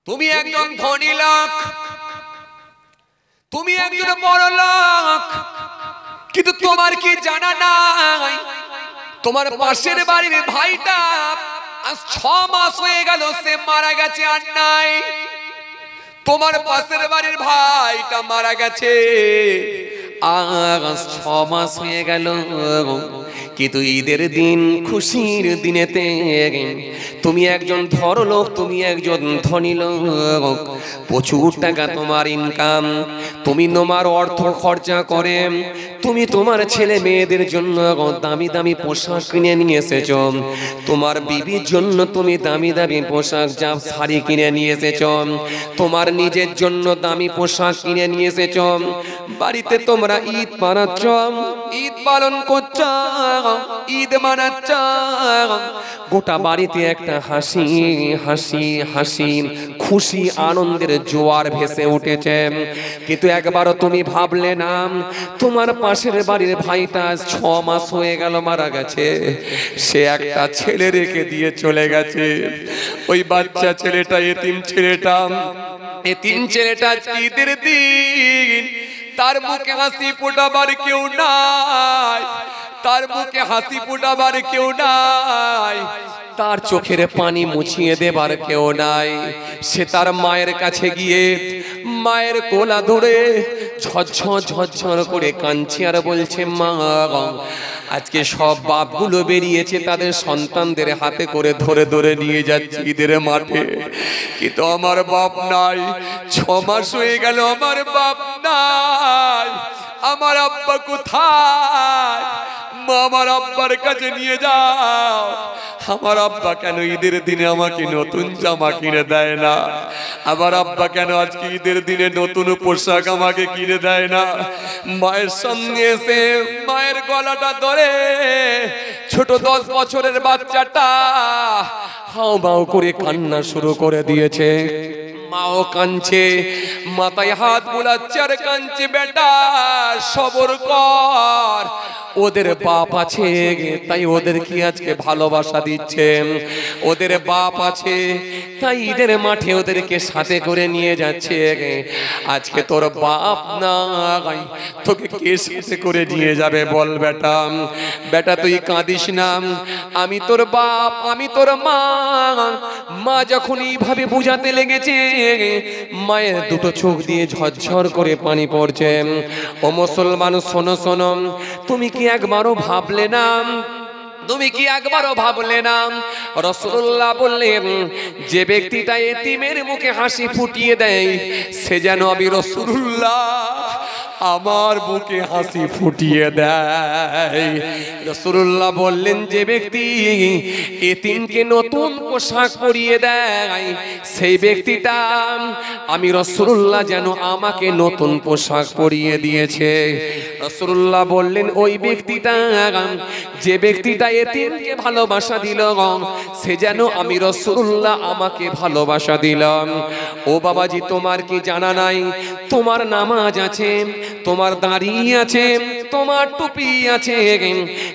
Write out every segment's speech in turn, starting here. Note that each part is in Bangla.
তুমি একজন ধনী লোক, তুমি একজন বড় লোক, কিন্তু তোমার কি জানা নাই তোমার পাশের বাড়ির ভাইটা আজ 6 মাস হয়ে গেল সে মারা গেছে আর নাই। তোমার পাশের বাড়ির ভাইটা মারা গেছে আজ 6 মাস হয়ে গেল, কিন্তু ঈদের দিন খুশির দিনেতে তুমি একজন ধনী লোক, তুমি একজন ধনী লোক, প্রচুর টাকা তোমার ইনকাম, তুমি তোমার অর্থ খরচা করে তুমি তোমার ছেলে মেয়েদের জন্য দামি দামি পোশাক কিনে নিয়ে এসেছ, তোমার বিবির জন্য তুমি দামি দামি পোশাক যা শাড়ি কিনে নিয়ে এসেছ, তোমার নিজের জন্য দামি পোশাক কিনে নিয়ে এসেছ, বাড়িতে তোমরা ঈদ মানাচ্ছ, ঈদ পালন করছ, ঈদ মানাচ্ছ, গোটা বাড়িতে একটা হাসি হাসি হাসি খুশি আনন্দের জোয়ার ভেসে উঠেছে। কিন্তু একবারও তুমি ভাবলে না তোমার পাশের বাড়ির ভাইটা 6 মাস হয়ে গেল মারা গেছে, সে একটা ছেলে রেখে দিয়ে চলে গেছে। ওই বাচ্চা ছেলেটা, এতিম ছেলেটা, এতিম ছেলেটা ঈদের দিন তার মুখে হাসি ফোটাবার কেউ নাই, তার মুখে হাসি ফোটাবার কেউ নাই, তার চোখের পানি মুছিয়ে দেবার কেউ নাই। সে তার মায়ের কাছে গিয়ে মায়ের কোলা ধরে ঝরঝর ঝরঝর করে কাঁদছে আর বলছে, মা আজকে সব বাপগুলো বেরিয়েছে তাদের সন্তানদের হাতে করে ধরে ধরে নিয়ে যাচ্ছে ঈদের মাঠে, কিন্তু আমার বাপ নাই, 6 মাস হয়ে গেল আমার বাপ নাই, আমার আব্বা কোথায়? আমার আব্বার কাছে নিয়ে যাও। আমার আব্বা কেন ঈদের দিনে আমাকে নতুন জামা কিনে দেয় না? আমার আব্বা কেন আজকে ঈদের দিনে নতুন পোশাক আমাকে কিনে দেয় না? মায়ের সামনে এসে মায়ের গলাটা ধরে ছোট 10 বছরের বাচ্চাটা হাও মাও করে কান্না শুরু করে দিয়েছে। মাও কাঁদছে, মাথায় হাত বুলাচ্ছে আর কাঁদছে, বেটা সবর কর, ওদের বাপ আছে তাই ওদের কি আজকে ভালোবাসা দিচ্ছে, ওদের বাপ আছে তাই ঈদের মাঠে ওদেরকে সাথে করে নিয়ে যাচ্ছে। আজকে তোর বাপ নাই, তোকে কে সাথে করে নিয়ে যাবে বল বেটা? বেটা তুই কাঁদিস না, আমি তোর বাপ, আমি তোর মা। মা যখন এইভাবে বুঝাতে লেগেছে, মায়ের দুটো চোখ দিয়ে ঝরঝর করে পানি পড়ছে। ও মুসলমান শোনো শোনো, তুমি কি একবারও ভাবলে না, তুমি কি একবারও ভাবলে না রাসূলুল্লাহ বললেন যে ব্যক্তিটা এতিমের মুখে হাসি ফুটিয়ে দেয় সে যেন আমি রাসূলুল্লাহ আমার বুকে হাসি ফুটিয়ে দেয়। রাসূলুল্লাহ বললেন যে ব্যক্তি এতিমকে নতুন পোশাক পরিয়ে দেয় সেই ব্যক্তিটা আমি রাসূলুল্লাহ যেন আমাকে নতুন পোশাক পরিয়ে দিয়েছে। রাসূলুল্লাহ বললেন ওই ব্যক্তিটা যে ব্যক্তিটা এতিমকে ভালোবাসা দিল সে যেন আমি রাসূলুল্লাহ আমাকে ভালোবাসা দিলাম। ও বাবাজি, তোমার কি জানা নাই তোমার নামাজ আছে, তোমার দাড়ি আছে, তোমার টুপি আছে,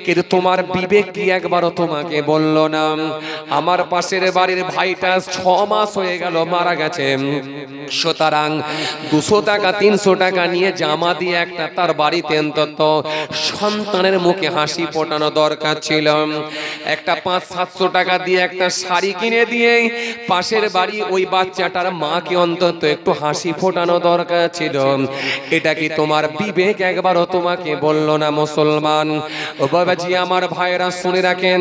কিন্তু তোমার বিবেক কি একবারও তোমাকে বলল না আমার পাশের বাড়ির ভাইটা 6 মাস হয়ে গেল মারা গেছে, সুতরাং 200 টাকা 300 টাকা নিয়ে জামা দিয়ে একটা তার বাড়িতে অন্তত সন্তানের মুখে হাসি ফোটানো দরকার ছিল। একটা 500-700 টাকা দিয়ে একটা শাড়ি কিনে দিয়ে পাশের বাড়ি ওই বাচ্চাটার মাকে অন্তত একটু হাসি ফোটানো দরকার ছিল। এটা কি তোমার বিবেক একবারও তোমাকে বলল না মুসলমান? ও বাবাজি আমার ভাইরা শুনে রাখেন,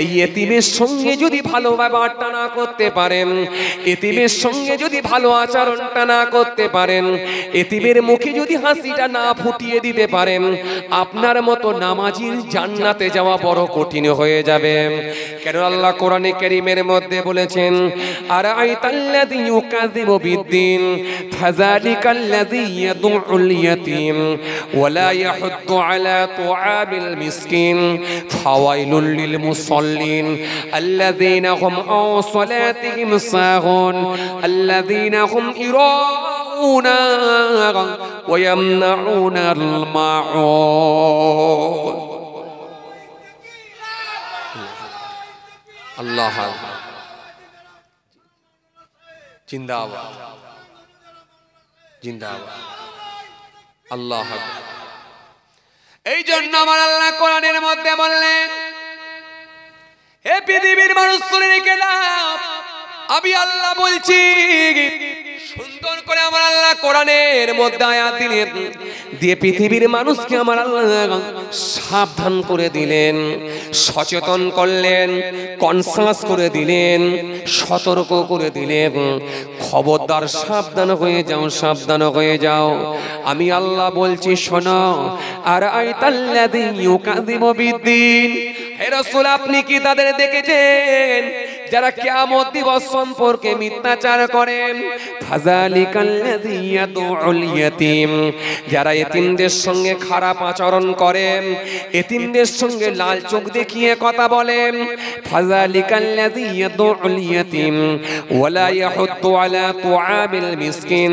এই এতিমের সঙ্গে যদি ভালো ব্যবহারটা না করতে পারেন, এতিমের সঙ্গে যদি ভালো আচরণটা না করতে পারেন, এতিমের মুখে যদি হাসিটা না ফুটিয়ে দিতে পারেন, আপনার মতো নামাজির জান্নাতে যাওয়া বড় কঠিন হয়ে যাবে। কেন আল্লাহ কোরআনে কারীমের মধ্যে বলেছেন আরাআইতাল্লাযী ইউকাযযিবু বিদ্দীন ফাযালিকাল্লাযী ইয়াদউল ইয়াতীম ওয়ালা ইয়াহুদ্দু আলা তুআমিল মিসকিন ফাওয়াইলুল লিল মুসাল্লিন আল্লাযীনা হুম আন সালাতিহিম সাহুন আল্লাযীনা হুম ইরাউনা ওয়া ইয়ামনাউনাল মাউন। আল্লাহ জিন্দাবাদ জিন্দাবাদ আল্লাহ আকবার। এই জন্য আমার আল্লাহ কোরআনের মধ্যে বললেন, হে পৃথিবীর মানুষ শুনে রেখে দাও, আমি আল্লাহ বলছি। সুন্দর করে আমার আল্লাহ কোরআনের মধ্যে আয়াত দিলেন, দিয়ে পৃথিবীর মানুষকে আমার আল্লাহ সাবধান করে দিলেন, সচেতন করলেন, কনসাস করে দিলেন, সতর্ক করে দিলেন, খবরদার সাবধান হয়ে যাও, সাবধান হয়ে যাও। আমি আল্লাহ বলছি শোনো। আর আইতাল্লাযী ইউকাযিবু বিদ্দীন, হে রাসূল আপনি কি তাদের দেখেছেন যারা কিয়ামত দিবস সম্পর্কে মিথ্যাচার করেন? ফাযালিকাল্লাযী ইয়াদউল ইয়াতীম, যারা এতিমদের সঙ্গে খারাপ আচরণ করেন, এতিমদের সঙ্গে লাল চোখ দেখিয়ে কথা বলেন। ফাযালিকাল্লাযী ইয়াদউল ইয়াতীম ওয়ালা ইয়াহুদ্দু আলা তুআমিল মিসকিন,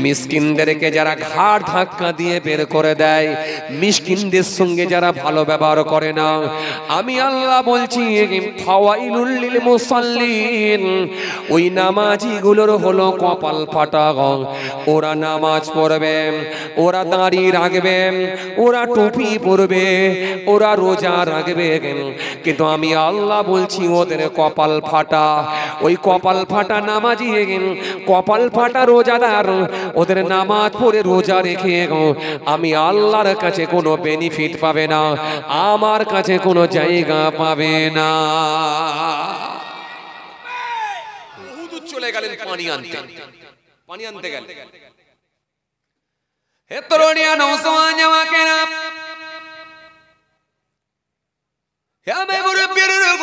মিসকিনদেরকে যারা ঘাড় ধাক্কা দিয়ে বের করে দেয়, মিসকিনদের সঙ্গে যারা ভালো ব্যবহার করে না, আমি আল্লাহ বলছি ফাওয়াইলুল লিল মুসাল্লিন, ওই নামাজিগুলোর হলো কপাল ফাটা। ওরা নামাজ পড়বে, ওরা দাঁড়ি রাখবে, ওরা টুপি পরবে, ওরা রোজা রাখবে, কিন্তু আমি আল্লাহ বলছি ওদের কপাল ফাটা। ওই কপাল ফাটা নামাজি, কপাল ফাটা রোজাদার, ওদের নামাজ পড়ে রোজা রেখে আমি আল্লাহর কাছে কোনো বেনিফিট পাবে না, আমার কাছে কোনো জায়গা পাবে না। চলে গেলেন পানি আনতে, পানি আনতে গেলেন। হে তরুণিয়া নওজওয়ান জাওয়াকেরা, হে আমি মুরব্বির রূপ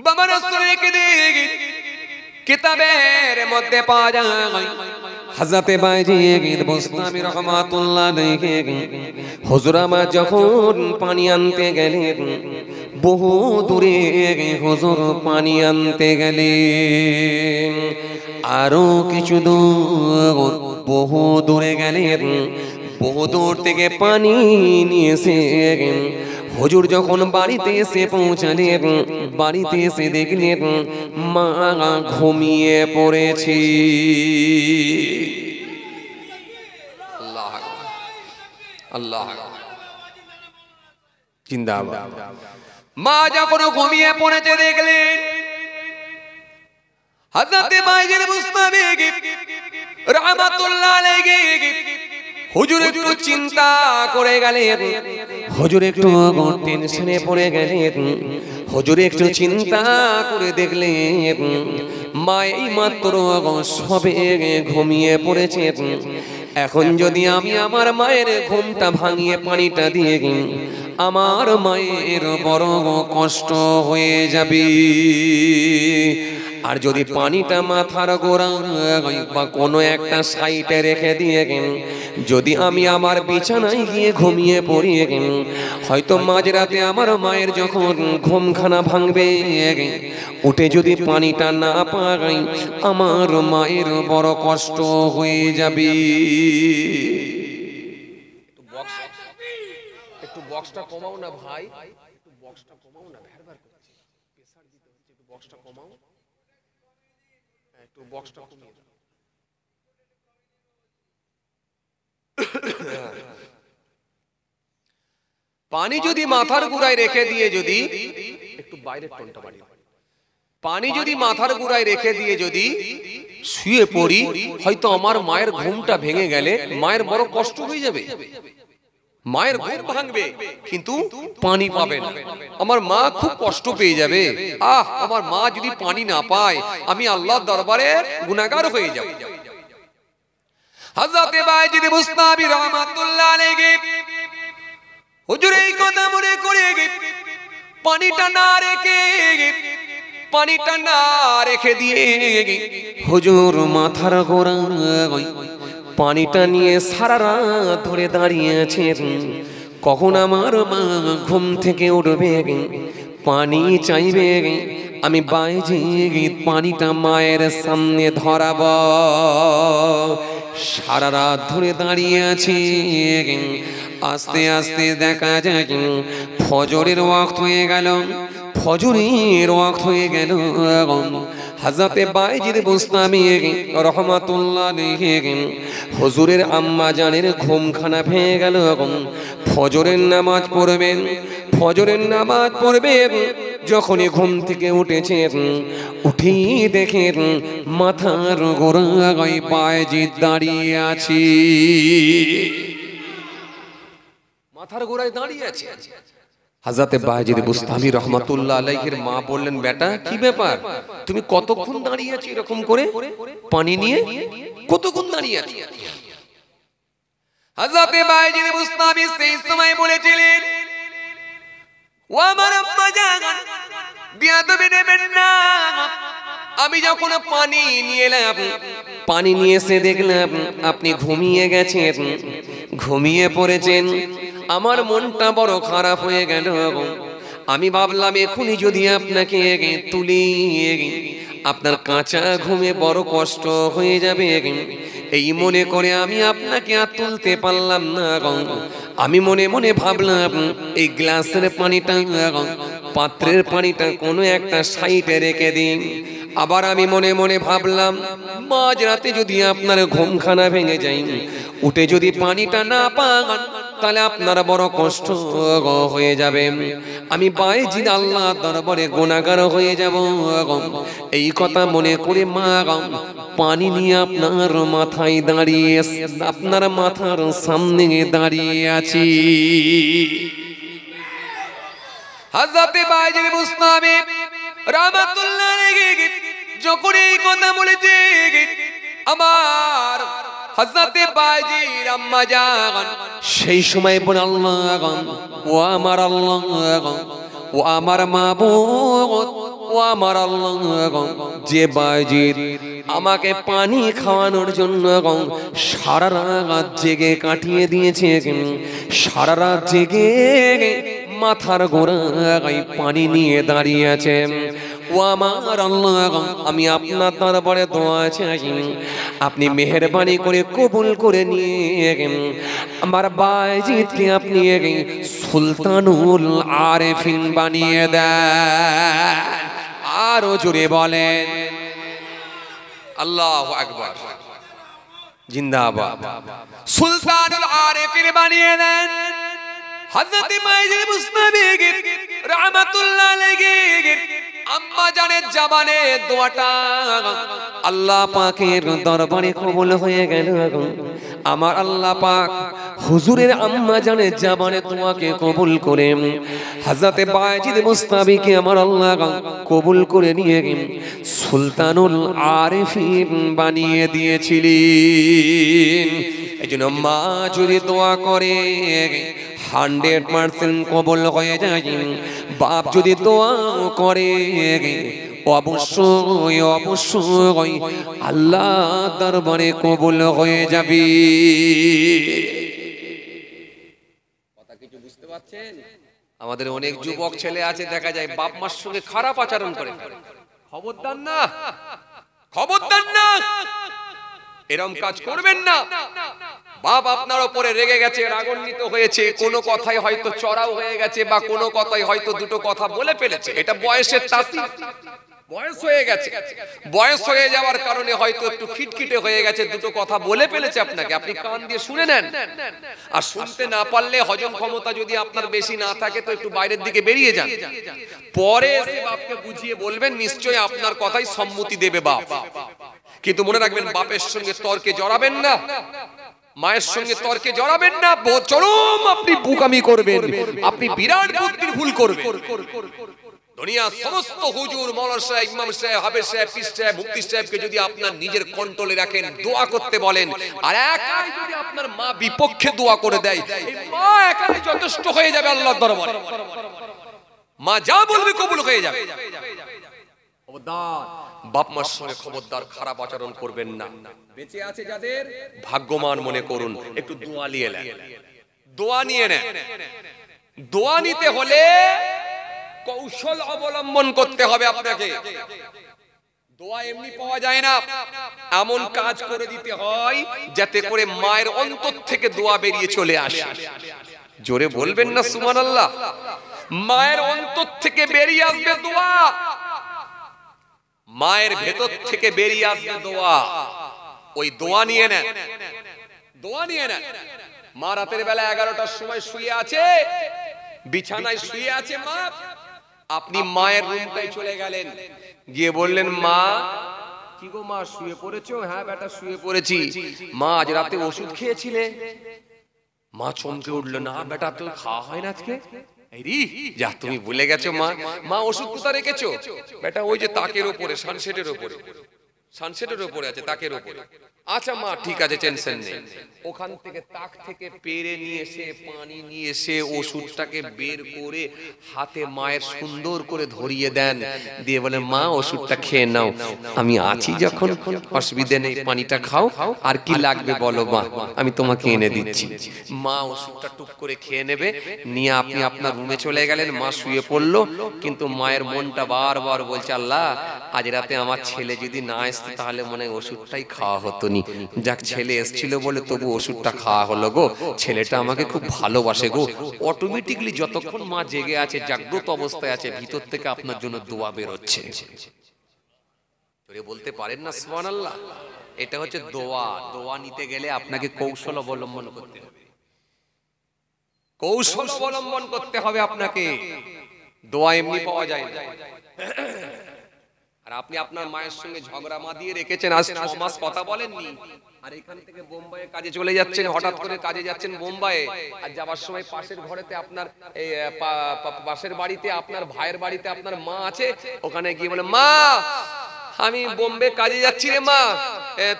বাবা রাসূলের দিকে কিতাবের মধ্যে পাওয়া যায়। হযরতে বাইজিদ বুস্তামি রাহমাতুল্লাহ আলাইহি হুজুর আমার যখন পানি আনতে গেলেন, বহু দূরে হুজুর পানি আনতে গেলেন, আরো কিছু দূর বহু দূরে গেলেন, বহু দূর থেকে পানি নিয়ে এসে হুজুর যখন বাড়িতে এসে পৌঁছালেন, বাড়িতে এসে দেখলেন মা ঘুমিয়ে পড়েছে। আল্লাহ আল্লাহ জিন্দাবাদ। মা যখন ঘুমিয়ে পড়েছে দেখলেন হযরতে বাইজিদ বুস্তামি রাহমাতুল্লাহ আলাইহি হুজুর একটু চিন্তা করে গেলেন, হুজুর একটু টেনশনে পড়ে গেলেন, হুজুর একটু চিন্তা করে দেখলেন মা এই মাত্র সবে ঘুমিয়ে পড়েছে। এখন যদি আমি আমার মায়ের ঘুমটা ভাঙিয়ে পানিটা দিয়ে আমার মায়ের বড় কষ্ট হয়ে যাবে। আর যদি পানিটা মাথার গোড়ায় বা কোনো একটা সাইডে রেখে দিয়ে যদি আমি আমার বিছানায় গিয়ে ঘুমিয়ে পড়ি, হয়তো মাঝরাতে আমার মায়ের যখন ঘুমখানা ভাঙবে, উঠে যদি পানিটা না পাই আমার মায়ের বড় কষ্ট হয়ে যাবে। একটু বক্সটা কমাও না ভাই, একটু বক্সটা কমাও না, ভেরবার করছে, প্রেসার দিতে হচ্ছে, একটু বক্সটা কমাও, একটু বক্সটা কমিয়ে দাও। পানি যদি মাথার গুড়ায় রেখে দিয়ে যদি একটু বাইরের টোনটা বাড়িয়ে, পানি যদি মাথার গুড়ায় রেখে দিয়ে যদি শুয়ে পড়ি, হয়তো আমার মায়ের ঘুমটা ভেঙে গেলে মায়ের বড় কষ্ট হয়ে যাবে। মায়ের ঘুম ভাঙবে কিন্তু পানি পাবে না, আমার মা খুব কষ্ট পেয়ে যাবে। আমার মা যদি পানি না পায় আমি আল্লাহর দরবারে গুনাহগার হয়ে যাব। হযরতে বাইজিদ বুস্তামি রাহমাতুল্লাহ আলাইহি হুজুর এই কথা মনে করে পানিটা না রেখে দিয়ে হুজুর মাথার গোড়ায় পানিটা নিয়ে সারা রাত ধরে দাঁড়িয়ে আছেন। কখন আমার মা ঘুম থেকে উঠবে, পানি চাইবে, আমি বাইজিদ পানিটা মায়ের সামনে ধরাব। সারা রাত ধরে দাঁড়িয়ে আছি। আস্তে আস্তে দেখা যায় ফজরের ওয়াক্ত হয়ে গেল, ফজরের ওয়াক্ত হয়ে গেল। হযরতে বায়েজিদ বুস্তামি রাহমাতুল্লাহ আলাইহি হুজুরের আম্মা জানের ঘুমখানা ভেঙে গেল। ফজরের নামাজ পড়বেন, ফজরের নামাজ পড়বেন, যখনই ঘুম থেকে উঠেছেন উঠেই দেখেন মাথার গোড়ায় বায়েজিদ দাঁড়িয়ে আছে, মাথার গোড়ায় দাঁড়িয়ে আছে। হযরতে বায়েজিদ বুস্তামি রাহমাতুল্লাহ আলাইহির মা বললেন, বেটা কি ব্যাপার, তুমি কতক্ষণ দাঁড়িয়ে আছো এরকম করে পানি নিয়ে, কতক্ষণ দাঁড়িয়ে আছো? হযরতে বায়েজিদ বুস্তামি সেই সময় বলেছিলেন, ও আমার আম্মা জান, বিয়াদবি নেবেন না। আমি যখন পানি নিয়ে এলাম, পানি নিয়ে এসে দেখলাম আপনি ঘুমিয়ে গেছেন, ঘুমিয়ে পড়েছেন। আমার মনটা বড় খারাপ হয়ে গেল। আমি ভাবলাম এখনই যদি আপনাকে তুলি, আপনার কাঁচা ঘুমে বড় কষ্ট হয়ে যাবে। এই মনে করে আমি আপনাকে আর তুলতে পারলাম না। আমি মনে মনে ভাবলাম এই গ্লাসের পানিটা, পাত্রের পানিটা কোনো একটা সাইডে রেখে দিন। আবার আমি মনে মনে ভাবলাম মাঝরাতে যদি আপনার ঘুমখানা ভেঙে যায়, উঠে যদি পানিটা না পান তাহলে আপনার বড় কষ্ট হয়ে যাবে। আমি বায়েজিদ আল্লাহ দরবারে গুনাহগার হয়ে যাব। এই কথা মনে করে মা পানি নিয়ে আপনার মাথায় দাঁড়িয়ে, আপনার মাথার সামনে দাঁড়িয়ে আছি। হযরতে বায়েজিদ বুস্তামি রাহমাতুল্লাহ আলাইহি যখন এই কথা বলেছে, আমার হযরতে বায়েজিদ আম্মা জান সেই সময় বলে, আল্লাহ, ও আমার আল্লাহ, ও আমার মাবুদ, ও আমার আল্লাহ, যে বায়েজিদ আমাকে পানি খাওয়ানোর জন্য সারা রাত জেগে কাটিয়ে দিয়েছে, সারা রাত জেগে মাথার গোড়ায় পানি নিয়ে দাঁড়িয়ে আছে, ও আমার আল্লাহ, আমি আপনার দরবারে দোয়া চাই, আপনি মেহেরবানি করে কবুল করে নিয়ে আমার বায়েজিদকে আপনি সুলতানুল আরেফিন বানিয়ে দেন। আরো জোরে বলেন আল্লাহু আকবার, জিন্দাবাদ। সুলতানুল আরেফিন বানিয়ে দেন হযরতে বায়েজিদ বুস্তামি রাহমাতুল্লাহ আলাইহি আম্মা জানের জবানে দোয়াটা আল্লাহ পাকের দরবারে কবুল হয়ে গেল। আমার আল্লাহ পাক হুজুরের আম্মা জানের জবানে দোয়াকে কবুল করে হযরতে বায়েজিদ বুস্তামিকে আমার আল্লাহ কবুল করে নিয়ে সুলতানুল আরেফিন বানিয়ে দিয়েছিলেন। এইজন্য মা যদি দোয়া করে 100% কবুল হয়ে যায়। বাপ যদি দোয়া করে অবশ্যই অবশ্যই আল্লাহ দরবারে কবুল হয়ে যাবে। কথা কিছু বুঝতে পারছেন? আমাদের অনেক যুবক ছেলে আছে, দেখা যায় বাপ মার সঙ্গে খারাপ আচরণ করে। খবরদার না, খবরদার না, এরকম কাজ করবেন না। বাপ আপনার উপরে রেগে গেছে, রাগান্বিত হয়েছে, কোনো কথাই হয়তো চড়াও হয়ে গেছে বা কোনো কথাই হয়তো দুটো কথা বলে ফেলেছে, এটা বয়সের তাসির, বয়স হয়ে গেছে, বয়স হয়ে যাওয়ার কারণে হয়তো একটু খিটখিটে হয়ে গেছে, দুটো কথা বলে ফেলেছে আপনাকে, আপনি কান দিয়ে শুনে নেন। আর শুনতে না পারলে হজম ক্ষমতা যদি আপনার বেশি না থাকে তো একটু বাইরের দিকে বেরিয়ে যান, পরে এসে বাপকে বুঝিয়ে বলবেন, নিশ্চয়ই আপনার কথাই সম্মতি দেবে বাপ। কিন্তু মনে রাখবেন বাপের সঙ্গে তর্কে জড়াবেন না, মায়ের সঙ্গে তর্কে জড়াবেন না, চরম আপনি বোকামি করবেন, আপনি বিরাট বুদ্ধির ভুল করবেন। দুনিয়ার সমস্ত হুজুর, মাওলানা সাহেব, ইমাম সাহেব, হাফেজ সাহেব, পীর সাহেব, মুফতি সাহেবকে যদি আপনার নিজের কন্ট্রোলে রাখেন, দোয়া করতে বলেন, আর একাই যদি আপনার মা বিপক্ষে দোয়া করে দেয়, এই মা একাই যথেষ্ট হয়ে যাবে আল্লাহর দরবারে। মা যা বলবে কবুল হয়ে যাবে। খবরদার বাপ মার সঙ্গে খবরদার খারাপ আচরণ করবেন না। বেঁচে আছে যাদের ভাগ্যবান মনে করুন, একটু দোয়া নিয়ে নেন, দোয়া নিয়ে নেন। দোয়া নিতে হলে কৌশল অবলম্বন করতে হবে আপনাকে। দোয়া এমনি পাওয়া যায় না, এমন কাজ করে দিতে হয় যাতে করে মায়ের অন্তর থেকে দোয়া বেরিয়ে চলে আসে। জোরে বলবেন না সুবহানাল্লাহ? মায়ের অন্তর থেকে বেরিয়ে আসবে দোয়া। মায়ের ভেতর থেকে বেরিয়ে আসবে দোয়া, ওই দোয়া নিয়ে নেন, দোয়া নিয়ে নেন। মা রাতের বেলা 11টার সময় শুয়ে আছে, বিছানায় শুয়ে আছে মা, আপনি মায়ের রুমটায় চলে গেলেন, গিয়ে বললেন মা, কি গো মা শুয়ে পড়েছো? হ্যাঁ বেটা শুয়ে পড়েছি। মা আজ রাতে ওষুধ খেয়েছিলে? মা চমকে উঠলো, না বেটা তো খাওয়া হয় না আজকে। যা তুমি ভুলে গেছো মা। মা ওষুধ কোথায় রেখেছো? বেটা ওই যে তাকের উপরে, সানসেটের উপরে, সানসেটের উপরে আছে, তাকের উপরে। আচ্ছা মা ঠিক আছে, টেনশন নেই। ওখান থেকে তাক থেকে পেরে নিয়ে এসে, পানি নিয়ে এসে ওষুধটাকে বের করে হাতে মায়ের সুন্দর করে ধরিয়ে দেন, দিয়ে বলে মা ওষুধটা খেয়ে নাও, আমি আছি যখন, অসুবিধে নেই, পানিটা খাও, আর কি লাগবে বলো মা, আমি তোমাকে এনে দিচ্ছি। মা ওষুধটা টুক করে খেয়ে নেবে, নিয়ে আপনি আপনার রুমে চলে গেলেন। মা শুয়ে পড়লো, কিন্তু মায়ের মনটা বারবার বলছে, আল্লাহ আজ রাতে আমার ছেলে যদি না আসতো তাহলে মনে হয় ওষুধটাই খাওয়া হতো নি। যাক ছেলে এসেছিল বলে তবু ওষুধটা খাওয়া হলো গো, ছেলেটা আমাকে খুব ভালোবাসে গো। অটোমেটিকলি যতক্ষণ মা জেগে আছে, জাগ্রত অবস্থায় আছে, ভিতর থেকে আপনার জন্য দোয়া বেরোচ্ছে। বলতে পারেন না সুবহানাল্লাহ? এটা হচ্ছে দোয়া। দোয়া নিতে গেলে আপনাকে কৌশল অবলম্বন করতে হবে, কৌশল অবলম্বন করতে হবে আপনাকে। দোয়া এমনি পাওয়া যায় না। আর আপনি আপনার মায়ের সঙ্গে ঝগড়া দিয়ে রেখেছেন, আজ 6 মাস কথা বলেননি, আর এখান থেকে বোম্বাইয়ে কাজে চলে যাচ্ছেন, হঠাৎ করে কাজে যাচ্ছেন বোম্বাইয়ে, আর যাবার সময় পাশের ঘরেতে আপনার এই পাশের বাড়িতে আপনার ভাইয়ের বাড়িতে আপনার মা আছে, ওখানে গিয়ে বলে মা আমি বোম্বে কাজে যাচ্ছি রে মা,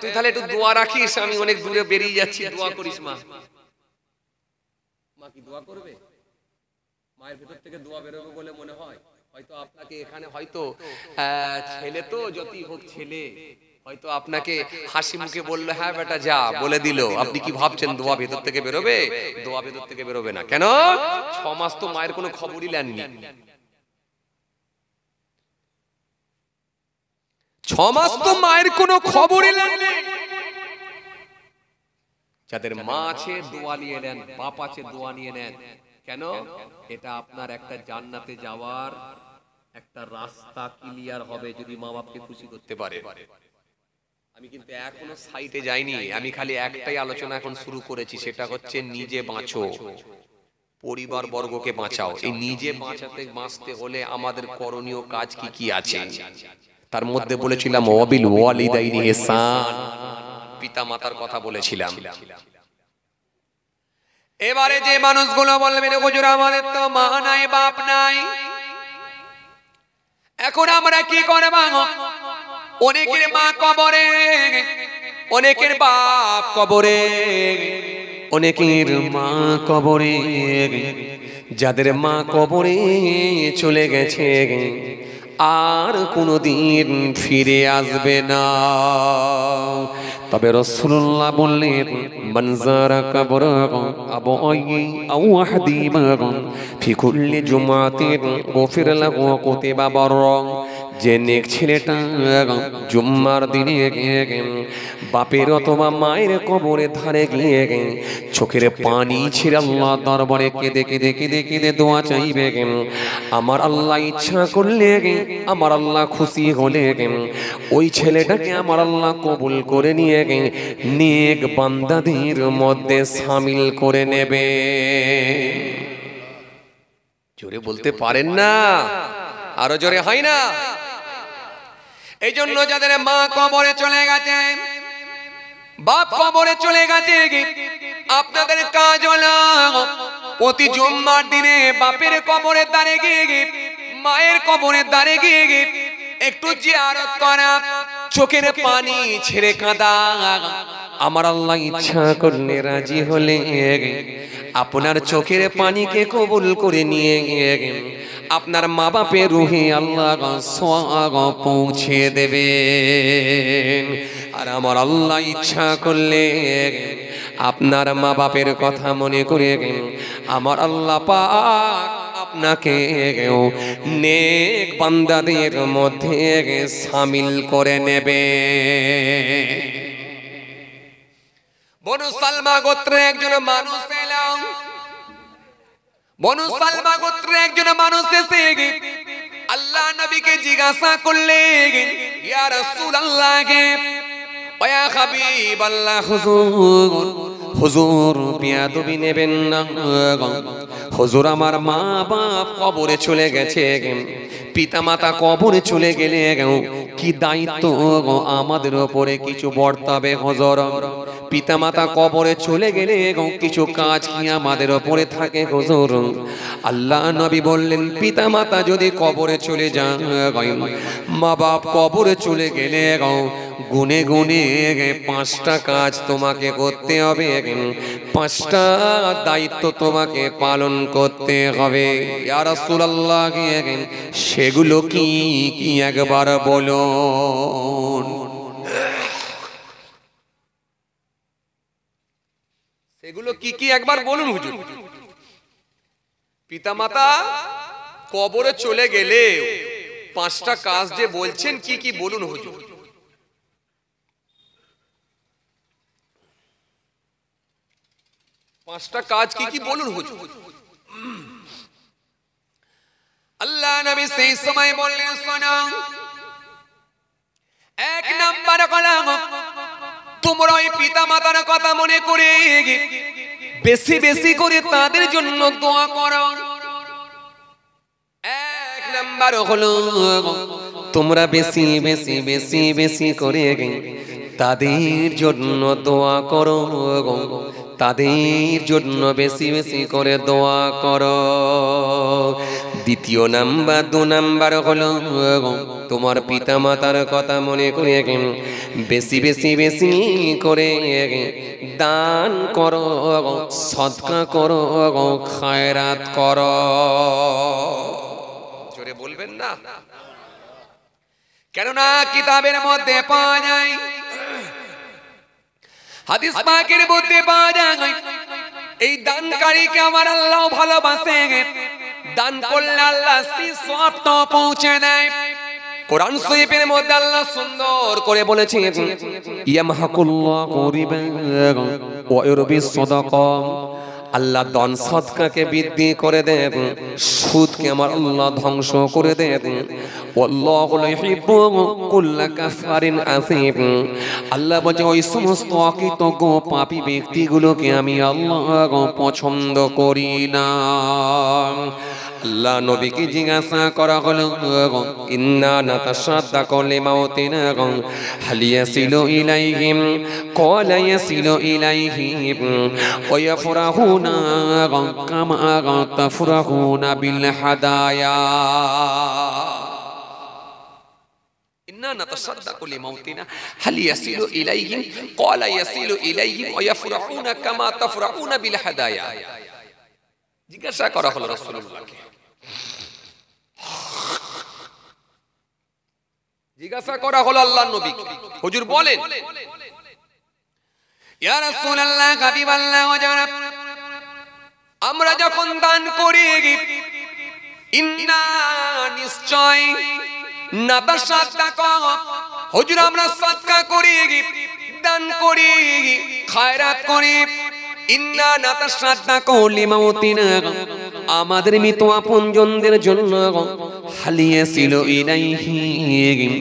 তুই তাহলে একটু দোয়া রাখিস, আমি অনেক দূরে বেরিয়ে যাচ্ছি, দোয়া করিস মা। মা কি দোয়া করবে? মায়ের ভেতর থেকে দোয়া বেরোবে বলে মনে হয়? হয়তো আপনাকে এখানে হয়তো ছেলে তো যতই হোক ছেলে, হয়তো আপনাকে হাসি মুখে বললো হ্যাঁ বেটা যা, বলে দিল, আপনি কি ভাবছেন দোয়া ভেতর থেকে বেরোবে? দোয়া ভেতর থেকে বেরোবে না। কেন? 6 মাস তো মায়ের কোনো খবরই নেননি, 6 মাস তো মায়ের কোনো খবরই নেননি। যাদের মা আছে দোয়া নিয়ে নেন, বাপ আছে দোয়া নিয়ে নেন। কেন? এটা আপনার একটা জান্নাতে যাওয়ার একটা রাস্তা ক্লিয়ার হবে যদি মা বাপকে খুশি করতে পারে। আমি কিন্তু এখনো সাইটে যাইনি, আমি খালি একটাই আলোচনা এখন শুরু করেছি, সেটা হচ্ছে নিজে বাঁচো, পরিবার বর্গকে বাঁচাও। এই নিজে বাঁচতে হলে আমাদের করণীয় কাজ কি কি আছে, তার মধ্যে বলেছিলাম ওয়াবিল ওয়ালিদাইনি ইহসান, পিতা মাতার কথা বলেছিলাম। এবারে যে মানুষগুলো বলবেন হুজুর আমাদের তো মা নাই বাপ নাই, এখন আমরা কি করব? অনেকের মা কবরে, অনেকের বাপ কবরে, অনেকের মা কবরে। যাদের মা কবরে চলে গেছে আর কোনোদিন ফিরে আসবে না, তবে রাসূলুল্লাহ বললেন মান যারা কবরা আবওয়াই আও আহদিমা ফি কুল্লি জুমাতিন গফির লাহু কুতিবা বাররা। যে নেক ছেলেটা জুম্মার দিনে বাপের অথবা মায়ের কবরের ধারে গিয়ে চোখের পানি ছেড়ে আল্লাহ দরবারে কেঁদে কেঁদে কেঁদে কেঁদে দোয়া চাইবে, আমার আল্লাহ ইচ্ছা করলে, আমার আল্লাহ খুশি হলে ওই ছেলেটাকে আমার আল্লাহ কবুল করে নিয়ে নেক বান্দাদের মধ্যে শামিল করে নেবে। জোরে বলতে পারেন না? আরো জোরে হয় না? এই জন্য যাদের মা কবরে চলে গেছে, বাপ কবরে চলে গেছে, আপনাদের কাজ হলো প্রতি জুম্মার দিনে বাপের কবরের দ্বারে গিয়ে, মায়ের কবরের দ্বারে গিয়ে একটু জিয়ারত করা, চোখের পানি ছেড়ে কাঁদা। আমার আল্লাহ ইচ্ছা করলে, রাজি হলে আপনার চোখের পানিকে কবুল করে নিয়ে গিয়ে আপনার মা বাপের রুহে আল্লাহ সওয়াব পৌঁছে দেবে। আর আমার আল্লাহ ইচ্ছা করলে আপনার মা বাপের কথা মনে করে আমার আল্লাহ পাক আপনাকে নেক বান্দাদের মধ্যে শামিল করে নেবে। বনু সালমা গোত্রের একজন মানুষ এলাম, বনু সালমা গোত্রের একজন মানুষ এসে আল্লাহ নবীকে জিজ্ঞাসা করলেন, ইয়া রাসূলুল্লাহ কে ওয়া হাবিবাল্লাহ হুজুর হুজুর বিয়াদবি নেবেন না হুজুর আমার মা বাপ কবরে চলে গেছে পিতা মাতা কবরে চলে গেলে কি দায়িত্ব আমাদের উপরে কিছু বর্তাবে হুজুর পিতা মাতা কবরে চলে গেলে কিছু কাজ কি আমাদের উপরে থাকে হুজুর আল্লাহ নবী বললেন পিতা মাতা যদি কবরে চলে যায় মা বাপ কবরে চলে গেলে গুনে গুনে 5টা কাজ তোমাকে করতে হবে 5টা দায়িত্ব তোমাকে পালন করতে হবে ইয়া রাসূলুল্লাহ সেগুলো কি কি একবার বলুন সেগুলো কি কি একবার বলুন হুজুর পিতামাতা কবরে চলে গেলে 5টা কাজ যে বলছেন কি কি বলুন হুজুর পাঁচটা কাজ কি কি বলুন হুজুর আল্লাহ নবী সেই সময় বললেন শোনো এক নাম্বার হলো তোমরা ওই পিতামাতার কথা মনে করে বেশি বেশি করে তাদের জন্য দোয়া করো এক নাম্বার হলো তোমরা বেশি বেশি বেশি বেশি করে তাদের জন্য দোয়া করো তাদের জন্য বেশি বেশি করে দোয়া করো দ্বিতীয় নাম্বার 2 নাম্বার হলো তোমার পিতামাতার কথা মনে করে বেশি বেশি বেশি করে দান করো সদকা করো খায়রাত করো জোরে বলবেন না কেননা কিতাবের মধ্যে পাওয়া যায় হাদিস পাকের মধ্যে পাওয়া যায় এই দানকারীকে আমার আল্লাহ ভালোবাসে দান করলে আল্লাহ সেই সওয়াবটা পৌঁছে দেয় কোরআন শরীফের মধ্যে আল্লাহ সুন্দর করে বলেছেন ইয়ামহাকুল্লাহু রিবা ওয়া ইউরবি সাদাকা আল্লাহ দান সদকাকে বৃদ্ধি করে দেন সুদকে আমার আল্লাহ ধ্বংস করে দেন আল্লাহু ইউহিব্বু কুল্লা কাফারিন আসিম আল্লাহ বলে ওই সমস্ত অকৃতজ্ঞ পাপী ব্যক্তিগুলোকে আমি আল্লাহ পছন্দ করি না আল্লাহ নবীকে জিজ্ঞাসা করা হলো ইন্না নাতাসাদ্দাকু লিমাউতিনা হাল ইয়াসিলু ইলাইহিম ক্বালা ইয়াসিলু ইলাইহিম ওয়া ইয়াফরাহুনা কামা তাফরাহুনা বিল হাদায়া ইন্না নাতাসাদ্দাকু লিমাউতিনা হাল ইয়াসিলু ইলাইহিম ক্বালা ইয়াসিলু ইলাইহিম ওয়া ইয়াফরাহুনা কামা তাফরাহুনা বিল হাদায়া জিজ্ঞাসা করা হলো রাসূলুল্লাহকে জিজ্ঞাসা করা হলো আল্লাহর নবীকে হুজুর বলেন ইয়া রাসূলুল্লাহ হাবিবাল্লাহ ওয়া জানাব আমরা যখন দান করি ইন্না নিশ্চয় নাতাসাদদাকু হুজুর আমরা সাদকা করি দান করি খায়রাত করি ইন্না নাতাসাদদাকু লিমাউতিনা আমাদের মৃত আপনজনদের জন্য হালিয়াছিল ইলাইহিম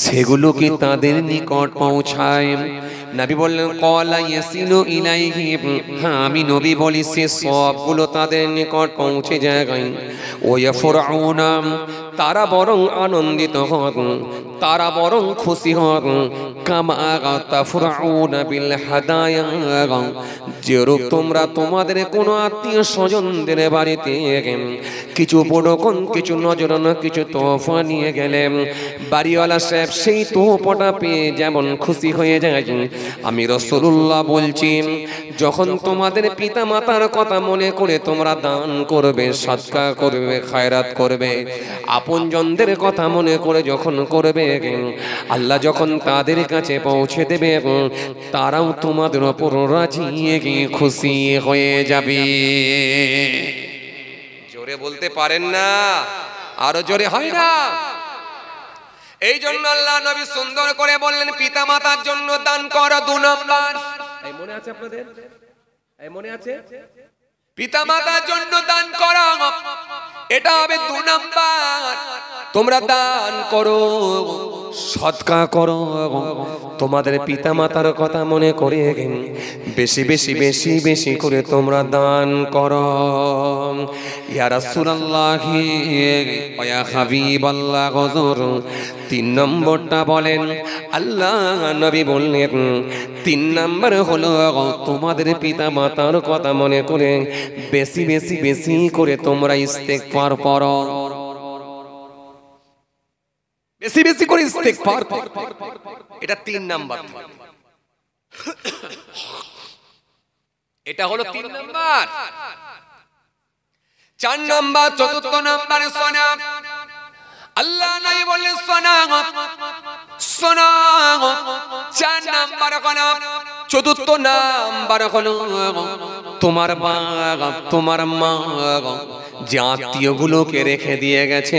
সেগুলো কি তাদের নিকট পৌঁছায় নবী বললেন ক্বালা ইয়াসিলু ইলাইহিম হ্যাঁ আমি নবী বলি সে সবগুলো তাদের নিকট পৌঁছে যায় ওয়া ইয়াফরাউনা তারা বরং আনন্দিত হন তারা বরং খুশি হন কামা তাফরাউনা বিল হাদায়া যেরূপ তোমরা তোমাদের কোনো আত্মীয় স্বজনদের বাড়িতে কিছু বড়কন কিছু নজরানা কিছু তোহফা নিয়ে গেলে বাড়িওয়ালা সাহেব সেই তোহফাটা পেয়ে যেমন খুশি হয়ে যায় আমি রাসূলুল্লাহ বলছি যখন তোমাদের পিতা মাতার কথা মনে করে তোমরা দান করবে সদকা করবে খায়রাত করবে আপনজনদের কথা মনে করে যখন করবে আল্লাহ যখন তাদের কাছে পৌঁছে দেবে তারাও তোমাদের উপর রাজি খুশি হয়ে যাবে জোরে বলতে পারেন না আরো জোরে হয় না এই জন্য আল্লাহ নবী সুন্দর করে বললেন পিতামাতার জন্য দান করা 2 নাম্বার এই মনে আছে আপনাদের এই মনে আছে পিতামাতার জন্য দান করা এটা হবে 2 নাম্বার তোমরা দান করো সদকা করো, তোমাদের পিতামাতার কথা মনে করে বেশি বেশি বেশি বেশি করে তোমরা দান করো। ইয়া রাসূলুল্লাহি ওয়া ইয়া হাবিবাল্লাহ হুজুর, 3 নম্বরটা বলেন। আল্লাহ নবী বললেন 3 নম্বর হলো তোমাদের পিতামাতার কথা মনে করে বেশি বেশি বেশি করে তোমরা ইস্তেগফার পড়ো, বেশি বেশি করে ইস্তেগফার করো। এটা 3 নাম্বার। এটা হলো 3 নাম্বার। 4 নাম্বার, চতুর্থ নাম্বার শোনা। আল্লাহ নবী বললেন শোনা শোনা। 4 নাম্বার হলো, চতুর্থ নাম্বার হলো তোমার বাপ তোমার মা যে আত্মীয়গুলোকে রেখে দিয়ে গেছে,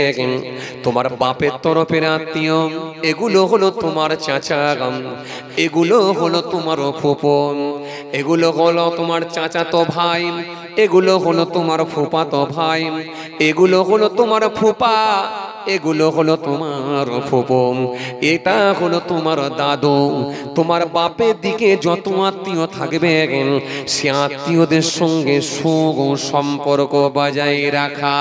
তোমার বাপের তরফের আত্মীয়, এগুলো হলো তোমার চাচা, এগুলো হলো তোমার ফুফু, এগুলো হলো তোমার চাচাতো ভাই, এগুলো হলো তোমার ফুফাতো ভাই, এগুলো হলো তোমার ফুফা, এগুলো হলো তোমার ফুফু, এটা হলো তোমার দাদু। তোমার বাপের দিকে যত আত্মীয় থাকবে সে আত্মীয়দের সঙ্গে সুসম্পর্ক বজায় রাখা।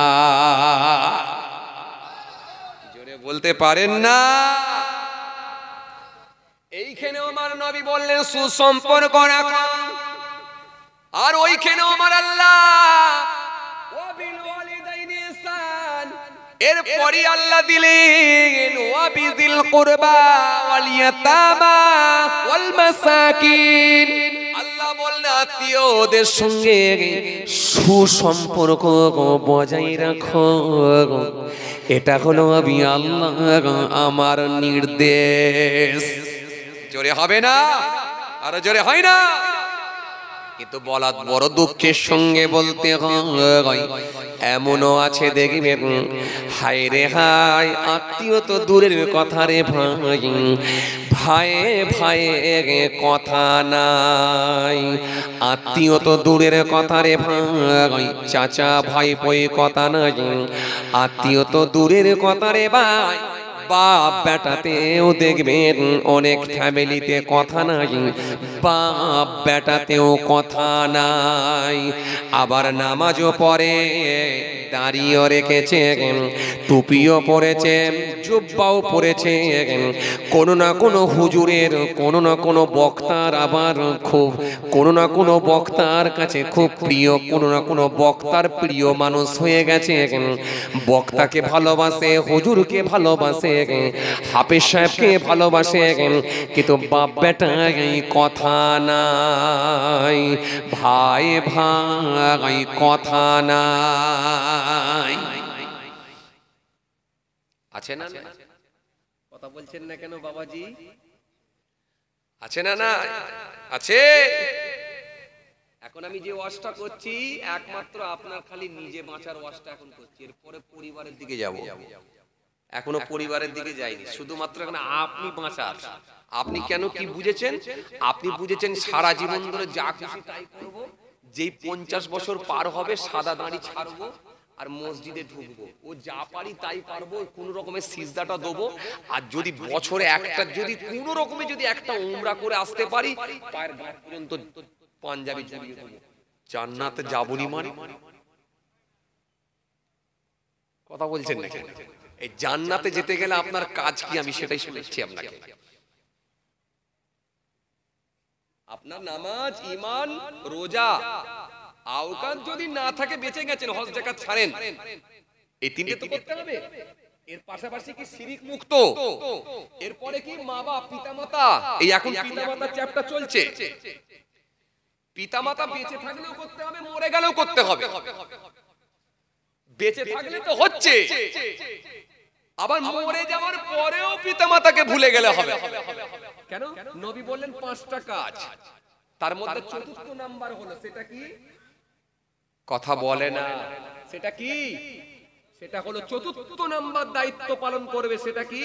জোরে বলতে পারেন না? এইখানে আমার নবী বললেন সুসম্পর্ক রাখা, আর ওইখানে আমার আল্লাহ এরপরই আল্লাহ দিলেন ওয়াবিযিল কুরবা ওয়াল ইয়াতামা ওয়াল মাসাকিন। আল্লাহ বললেন আত্মীয়দের সঙ্গে সুসম্পর্ক বজায় রাখো। এটা হলো আমি আল্লাহ আমার নির্দেশ। জোরে হবে না? আরো জোরে হয় না? কিন্তু বলা বড় দুঃখের সঙ্গে বলতে হয়, এমনও আছে দেখবেন হায় রে হায়, আত্মীয় তো দূরের কথা রে ভাই, ভাইয়ে ভাইয়ে কথা নাই। আত্মীয় তো দূরের কথা রে ভাই, চাচা ভাই পই কথা নাই। আত্মীয় তো দূরের কথা রে ভাই, বাপ বেটাতেও দেখবেন অনেক ফ্যামিলিতে কথা নাই, বাপ বেটাতেও কথা নাই। আবার নামাজও পড়ে, দাড়িও রেখেছে, টুপিও পরেছে, জুব্বাও পরেছে, কোনো না কোনো হুজুরের কোনো না কোনো বক্তার আবার খুব কোনো না কোনো বক্তার কাছে খুব প্রিয়, কোনো না কোনো বক্তার প্রিয় মানুষ হয়ে গেছে। বক্তাকে ভালোবাসে, হুজুরকে ভালোবাসে, হাফেজ সাহেবকে ভালোবাসে, কিন্তু বাপ বেটা কথা নাই, ভাই ভাই কথা নাই। আছে না? কথা বলছেন না কেন বাবাজি? আছে না? না আছে। এখন আমি যে ওয়াজটা করছি একমাত্র আপনার খালি নিজে বাঁচার ওয়াজটা এখন করছি, এরপরে পরিবারের দিকে যাব। এখনো পরিবারের দিকে যাইনি, শুধুমাত্র এখন আপনি বাঁচার। আপনি কেন কি বুঝেছেন? আপনি বুঝেছেন সারা জীবন ধরে যা খুশি তাই করব, যেই 50 বছর পার হবে সাদা দাড়ি ছাড়বো আর মসজিদে ঢুকবো, ও যা পারি তাই পারবো, কোন রকমের সিজদাটা দেবো। আর যদি বছরে একটা যদি কোন রকমে যদি একটা উমরা করে আসতে পারি, পায়ের গাঁট পর্যন্ত পাঞ্জাবি জড়িয়ে দেবো, জান্নাতে যাবনি মানে। কথা বলছেন না? এই জান্নাতে যেতে গেলে আপনার কাজ কি আমি সেটাই শুনেছি আপনাকে। আপনার নামাজ, ঈমান, রোজা, আওকাত যদি না থাকে বেঁচে গেছেন, হজ যাকাত ছাড়েন, এই তিনটে তো করতে হবে। এর পাশাপাশি কি শিরিক মুক্ত, এরপরে কি মা বাপ পিতামাতা, এই এখন পিতামাতার চ্যাপ্টার চলছে। পিতামাতা বেঁচে থাকলেও করতে হবে, মরে গেলেও করতে হবে। বেঁচে থাকলে তো হচ্ছে, আবার মরে যাওয়ার পরেও পিতামাতাকে ভুলে গেলে হবে কেন? নবী বললেন 5টা কাজ, তার মধ্যে চতুর্থ নাম্বার হলো সেটা কি? কথা বলে না। সেটা কি? সেটা হলো চতুর্থ নাম্বার দায়িত্ব পালন করবে। সেটা কি?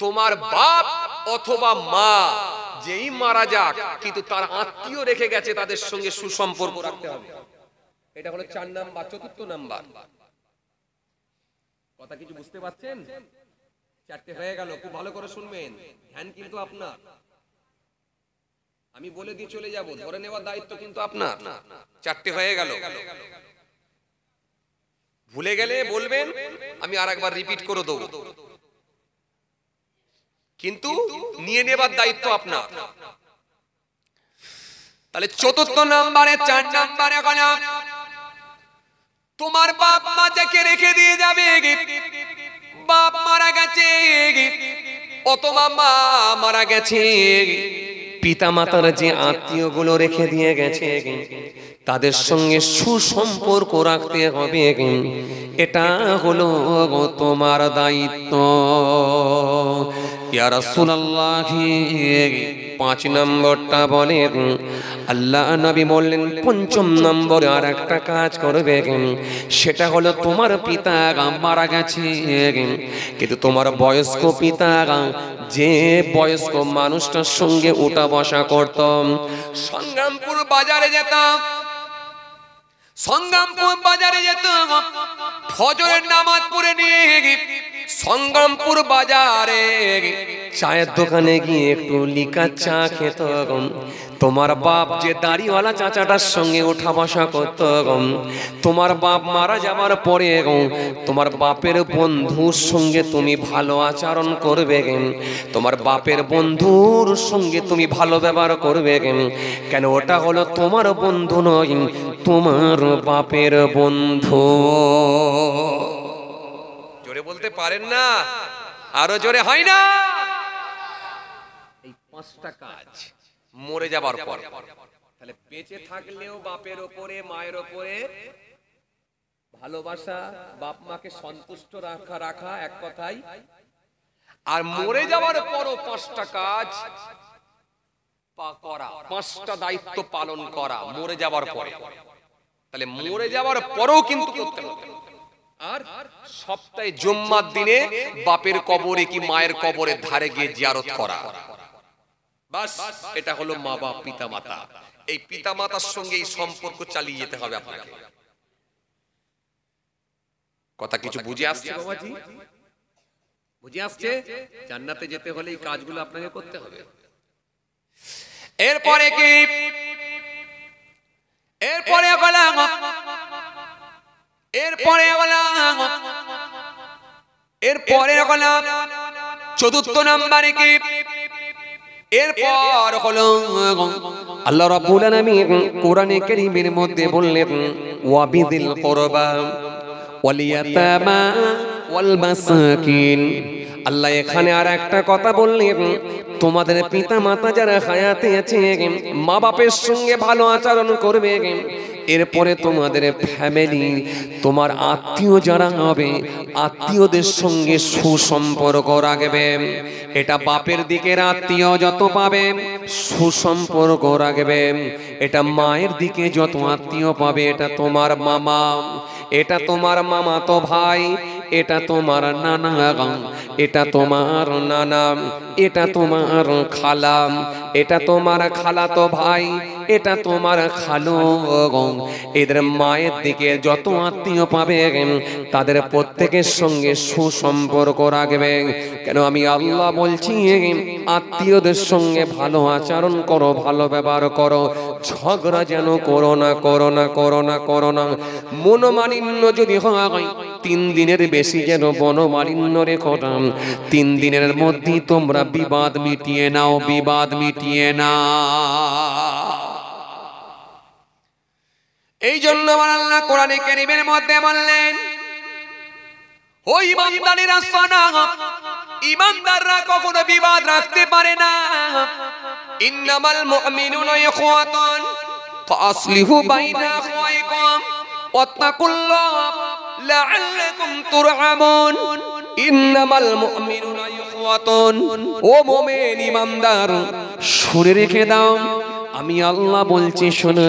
তোমার বাপ অথবা মা যেই মারা যাক, কিন্তু তার আত্মীয় রেখে গেছে, তাদের সঙ্গে সুসম্পর্ক রাখতে হবে। এটা হলো 4 নাম্বার, চতুর্থ নাম্বার। কথা কিছু বুঝতে পারছেন? চারটে হয়ে গেল, খুব ভালো করে শুনবেন, ধ্যান কিন্তু আপনার। আমি বলে দিয়ে চলে যাব, ধরে নেওয়ার দায়িত্ব কিন্তু আপনার। চারটে হয়ে গেল, ভুলে গেলে বলবেন, আমি আরেকবার রিপিট করে দেবো, কিন্তু নিয়ে নেবার দায়িত্ব আপনার। তাহলে চতুর্থ নাম্বারে, 4 নাম্বারে গেল, তোমার বাপ মা যাকে রেখে দিয়ে যাবে, বাপ মারা গেছে, অথবা মা মারা গেছে, পিতা মাতার যে আত্মীয় গুলো রেখে দিয়ে গেছে, তাদের সঙ্গে সুসম্পর্ক রাখতে হবে, এটা হলো তোমার দায়িত্ব। ইয়া রাসূলুল্লাহ, 5 নম্বরটা বলেন। আল্লাহ নবী বললেন 5ম নম্বরে আর একটা কাজ করবে, সেটা হলো তোমার পিতা মারা গেছে, কিন্তু তোমার বয়স্ক পিতা, যে বয়স্ক মানুষটার সঙ্গে উঠা বসা করতাম, সংগ্রামপুর বাজারে যেতাম, সংগ্রামপুর বাজারে যেতাম, ফজরের নামাজ পড়ে নিয়ে সংগ্রামপুর বাজারে চায়ের দোকানে গিয়ে একটু লিকা চা খেত। তোমার বাপ যে দাড়িওয়ালা চাচাটার সঙ্গে ওঠা বসা করত, তোমার বাপ মারা যাবার পরে তোমার বাপের বন্ধুর সঙ্গে তুমি ভালো আচরণ করবে, তোমার বাপের বন্ধুর সঙ্গে তুমি ভালো ব্যবহার করবে, কেন ওটা হলো তোমার বন্ধু নয়, তোমার বাপের বন্ধু। জোরে বলতে পারেন না? আরো জোরে হয় না? এই 5টা কাজ মরে যাবার পর, তাহলে বেঁচে থাকলেও বাপের ওপরে মায়ের ওপরে ভালোবাসা, বাপ মাকে সন্তুষ্ট রাখা এক কথাই, আর মরে যাবার পরও 5টা কাজ করা, 5টা দায়িত্ব পালন করা মরে যাবার পরে। তাহলে মরে যাবার পরেও কিন্তু করতে হবে। আর সপ্তাহে জুম্মার দিনে বাপের কবরে কি মায়ের কবরের ধারে গিয়ে জিয়ারত করা, বাস এটা হলো মা বাপ, পিতা মাতা। এই পিতা মাতার সঙ্গে এই সম্পর্ক চালিয়ে যেতে হবে আপনাকে। কথা কিছু বুঝে আসছে বাবাজি? বুঝে আসছে? জান্নাতে যেতে হলে এই কাজগুলো আপনাকে করতে হবে। এরপরে কি? এরপরে বললাম, চতুর্থ নম্বরে কি? এরপর হলো আল্লাহ রাব্বুল আলামিন কোরআনে কারীমের মধ্যে বললেন, ওয়াবিদিল কুরবা ওয়াল ইয়াতামা ওয়াল মাসাকিন। আল্লাহ এখানে আর একটা কথা বললেন, তোমাদের পিতা মাতা যারা হায়াতে আছে, মা বাপের সঙ্গে ভালো আচরণ করবে। এরপরে তোমাদের ফ্যামিলি, তোমার আত্মীয় যারা হবে, আত্মীয়দের সঙ্গে সুসম্পর্ক রাখবে। এটা বাপের দিকের আত্মীয় যত পাবে সুসম্পর্ক রাখবে, এটা মায়ের দিকে যত আত্মীয় পাবে, এটা তোমার মামা, এটা তোমার মামাতো ভাই, এটা তোমার নানা, এটা তোমার নানা, এটা তোমার খালা, এটা তোমার খালাতো ভাই, এটা তোমার খালু। এদের মায়ের দিকে যত আত্মীয় পাবে তাদের প্রত্যেকের সঙ্গে সুসম্পর্ক রাখবে। কেন আমি আল্লাহ বলছি, আত্মীয়দের সঙ্গে ভালো আচরণ করো, ভালো ব্যবহার করো, ঝগড়া যেন করো না, করো না, করো না, করো না। মনোমালিন্য যদি হয় 3 দিনের বেশি যেন বনমালিন্য রেখো না। 3 দিনের মধ্যে তোমরা বিবাদ মিটিয়ে নাও, বিবাদ মিটিয়ে নাও। এই জন্য আল্লাহ কোরআনে কারীমের মধ্যে বললেন, ও ঈমানদারেরা শোনো, ঈমানদাররা কখনো বিবাদ রাখতে পারে না। ইন্নামাল মুমিনুনা ইখওয়াতুন ফাসলিহু বাইনা আখাওয়াইকুম ওয়াত্তাকুল্লাহ লাআল্লাকুম তুরহামুন। ইন্নামাল মুমিনুনা ইখওয়াতুন, ও মুমিন ঈমানদার শুনে রেখে দাও, আমি আল্লাহ বলছি শোনো,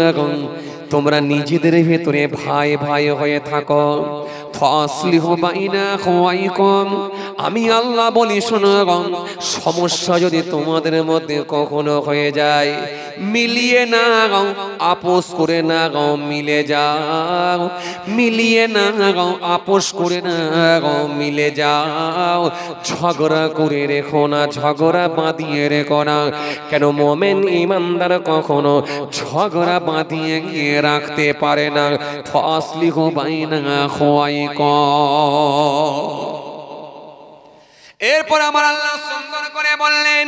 তোমরা নিজেদের ভেতরে ভাই ভাই হয়ে থাকো। ফাসলিহু বাইনা আখাওয়াইকুম, আমি আল্লাহ বলি শোনো, সমস্যা যদি তোমাদের মধ্যে কখনো হয়ে যায়, মিলিয়ে না গাও, আপোষ করে না গাও, মিলে যাও, মিলিয়ে না গাও, আপোষ করে না গাও, মিলে যাও। ঝগড়া করে রেখো না, ঝগড়া বাঁধিয়ে রেখো না। কেন মুমিন ঈমানদার কখনো ঝগড়া বাঁধিয়ে গিয়ে রাখতে পারে না। ফাসলিহু বাইনা আখাওয়াইকুম। এরপর আমার আল্লাহ সুন্দর করে বললেন,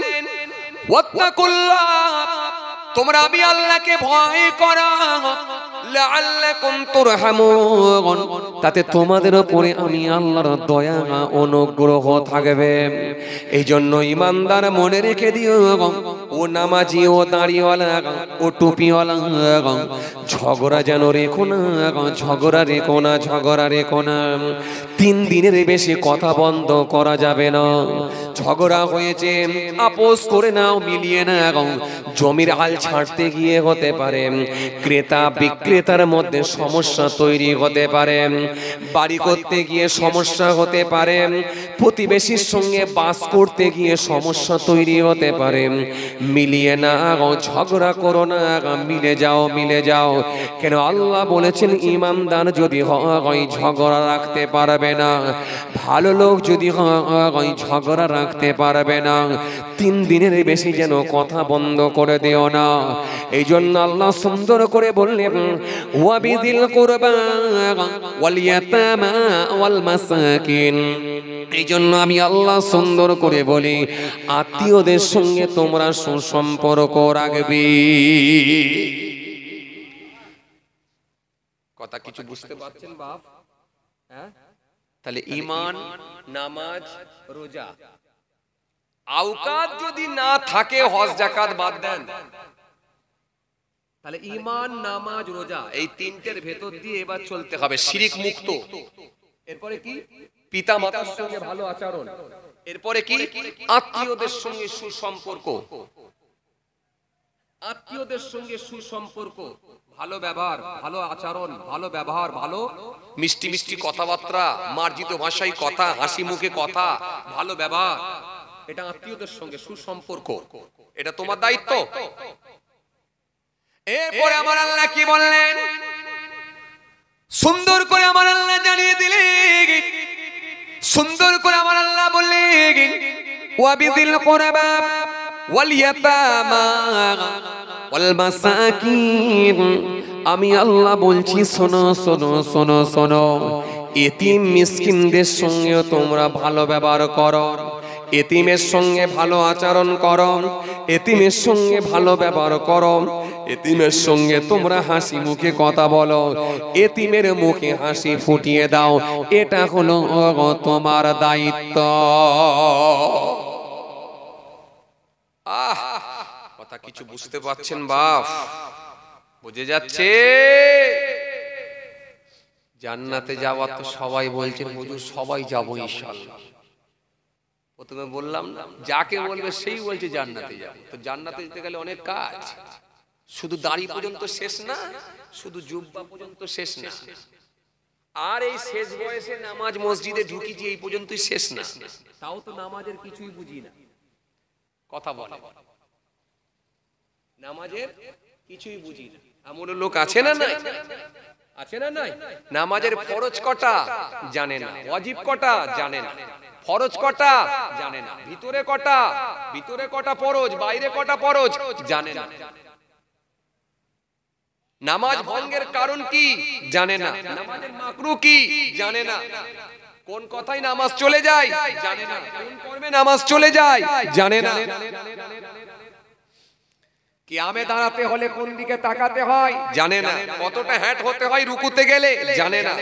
ওয়াত্তাকুল্লাহ, তোমরা আমি আল্লাহকে ভয় করো, লাআল্লাকুম তুরহামুন, তাতে তোমাদের উপরে আমি আল্লাহর দয়া অনুগ্রহ থাকবে। এই জন্য ঈমানদার মনে রেখে দিও, ও নামাজি, ও দাড়িওয়ালা, ও টুপিওয়ালা, ঝগড়া যেন রেখো না, ঝগড়া রেখো না, ঝগড়া রেখো না। 3 দিনের বেশি কথা বন্ধ করা যাবে না। ঝগড়া হয়েছে, আপোষ করে নাও, মিলিয়ে নাও। জমির হাল ছাড়তে গিয়ে হতে পারে ক্রেতা বিক্রেতার মধ্যে সমস্যা তৈরি হতে পারে, বাড়ি করতে গিয়ে সমস্যা হতে পারে, প্রতিবেশীর সঙ্গে বাস করতে গিয়ে সমস্যা তৈরি হতে পারে। মিলিয়ে নাও, ঝগড়া করো না, মিলে যাও, মিলে যাও। কেন আল্লাহ বলেছেন ঈমানদার যদি হয় ঝগড়া রাখতে পারবে না, ভালো লোক যদি হয় ঝগড়া রাখতে পারবে না। 3 দিনের বেশি যেন কথা বন্ধ করে দিও না। এই জন্য আল্লাহ সুন্দর করে বললেন, ওয়াবিদিল কুরবা ওয়াল ইয়াতামা ওয়াল মাসাকিন। এই জন্য আমি আল্লাহ সুন্দর করে বলি, আত্মীয়দের সঙ্গে তোমরা সুসম্পর্ক রাখবে। কথা কিছু বুঝতে পারছেন বাপ? হ্যাঁ, তাহলে ঈমান, নামাজ, রোজা, আওকাত যদি না থাকে, হজ যাকাত বাদ দেন, তাহলে ঈমান, নামাজ, রোজা এই 3টের ভেতর দিয়ে এবার চলতে হবে শিরক মুক্ত। এরপরে কি? পিতা মাতার সঙ্গে ভালো আচরণ। এরপরে কি? আত্মীয়দের সঙ্গে সুসম্পর্ক, আত্মীয়দের সঙ্গে সুসম্পর্ক, ভালো ব্যবহার, ভালো আচরণ, ভালো ব্যবহার, ভালো মিষ্টি মিষ্টি কথাবার্তা, মার্জিত ভাষায় কথা, হাসি মুখে কথা, ভালো ব্যবহার, এটা আত্মীয়দের সঙ্গে সুসম্পর্ক, এটা তোমার দায়িত্ব। এরপরে আমার আল্লাহ কি বললেন? সুন্দর করে আমার আল্লাহ জানিয়ে দিলেন, সুন্দর করে আমার আল্লাহ বললেন, ওয়াবিদিল কুরবা ওয়াল ইয়াতামা ওয়াল মাসাকিন। আমি আল্লাহ বলছি, শোনো শোনো শোনো শোনো, এতিম মিসকিনদের সঙ্গে তোমরা ভালো ব্যবহার করো, এতিমের সঙ্গে ভালো আচরণ করো, এতিমের সঙ্গে ভালো ব্যবহার করো, এতিমের সঙ্গে তোমরা হাসি মুখে কথা বলো, এতিমের মুখে হাসি ফুটিয়ে দাও। এটা হলো তোমার দায়িত্ব। কথা কিছু বুঝতে পারছেন বাপ? বুঝে যাচ্ছে? জান্নাতে যাওয়ার তো সবাই বলছেন হুজুর, সবাই যাবো ইনশাআল্লাহ। প্রথমে বললাম না, যাকে বলবে সেই বলছে জান্নাতে যাবো। তো জান্নাতে যেতে গেলে অনেক কাজ, শুধু দাড়ি পর্যন্ত শেষ না, শুধু জুব্বা পর্যন্ত শেষ না, আর এই শেষ বয়সে নামাজ মসজিদে ঢুকিছি এই পর্যন্তই শেষ না, তাও তো নামাজের কিছুই বুঝি না। কথা বলে নামাজের কিছুই বুঝি না, এমন লোক আছে না নাই? আছে না নাই? নামাজের ফরজ কটা জানে না, ওয়াজিব কটা জানে না, ফরজ কটা জানে না, ভিতরে কটা, ভিতরে কটা ফরজ, বাইরে কটা ফরজ জানে না, নামাজ ভঙ্গের কারণ কি জানে না, নামাজের মাকরু কি জানে না, কোন কথায় নামাজ চলে যায় জানে না, কোন কর্মে নামাজ চলে যায় জানে না, কিয়ামে দাঁড়াতে হলে কোন দিকে তাকাতে হয় জানে না, কতটা হ্যাট হতে হয় রুকুতে গেলে জানে না,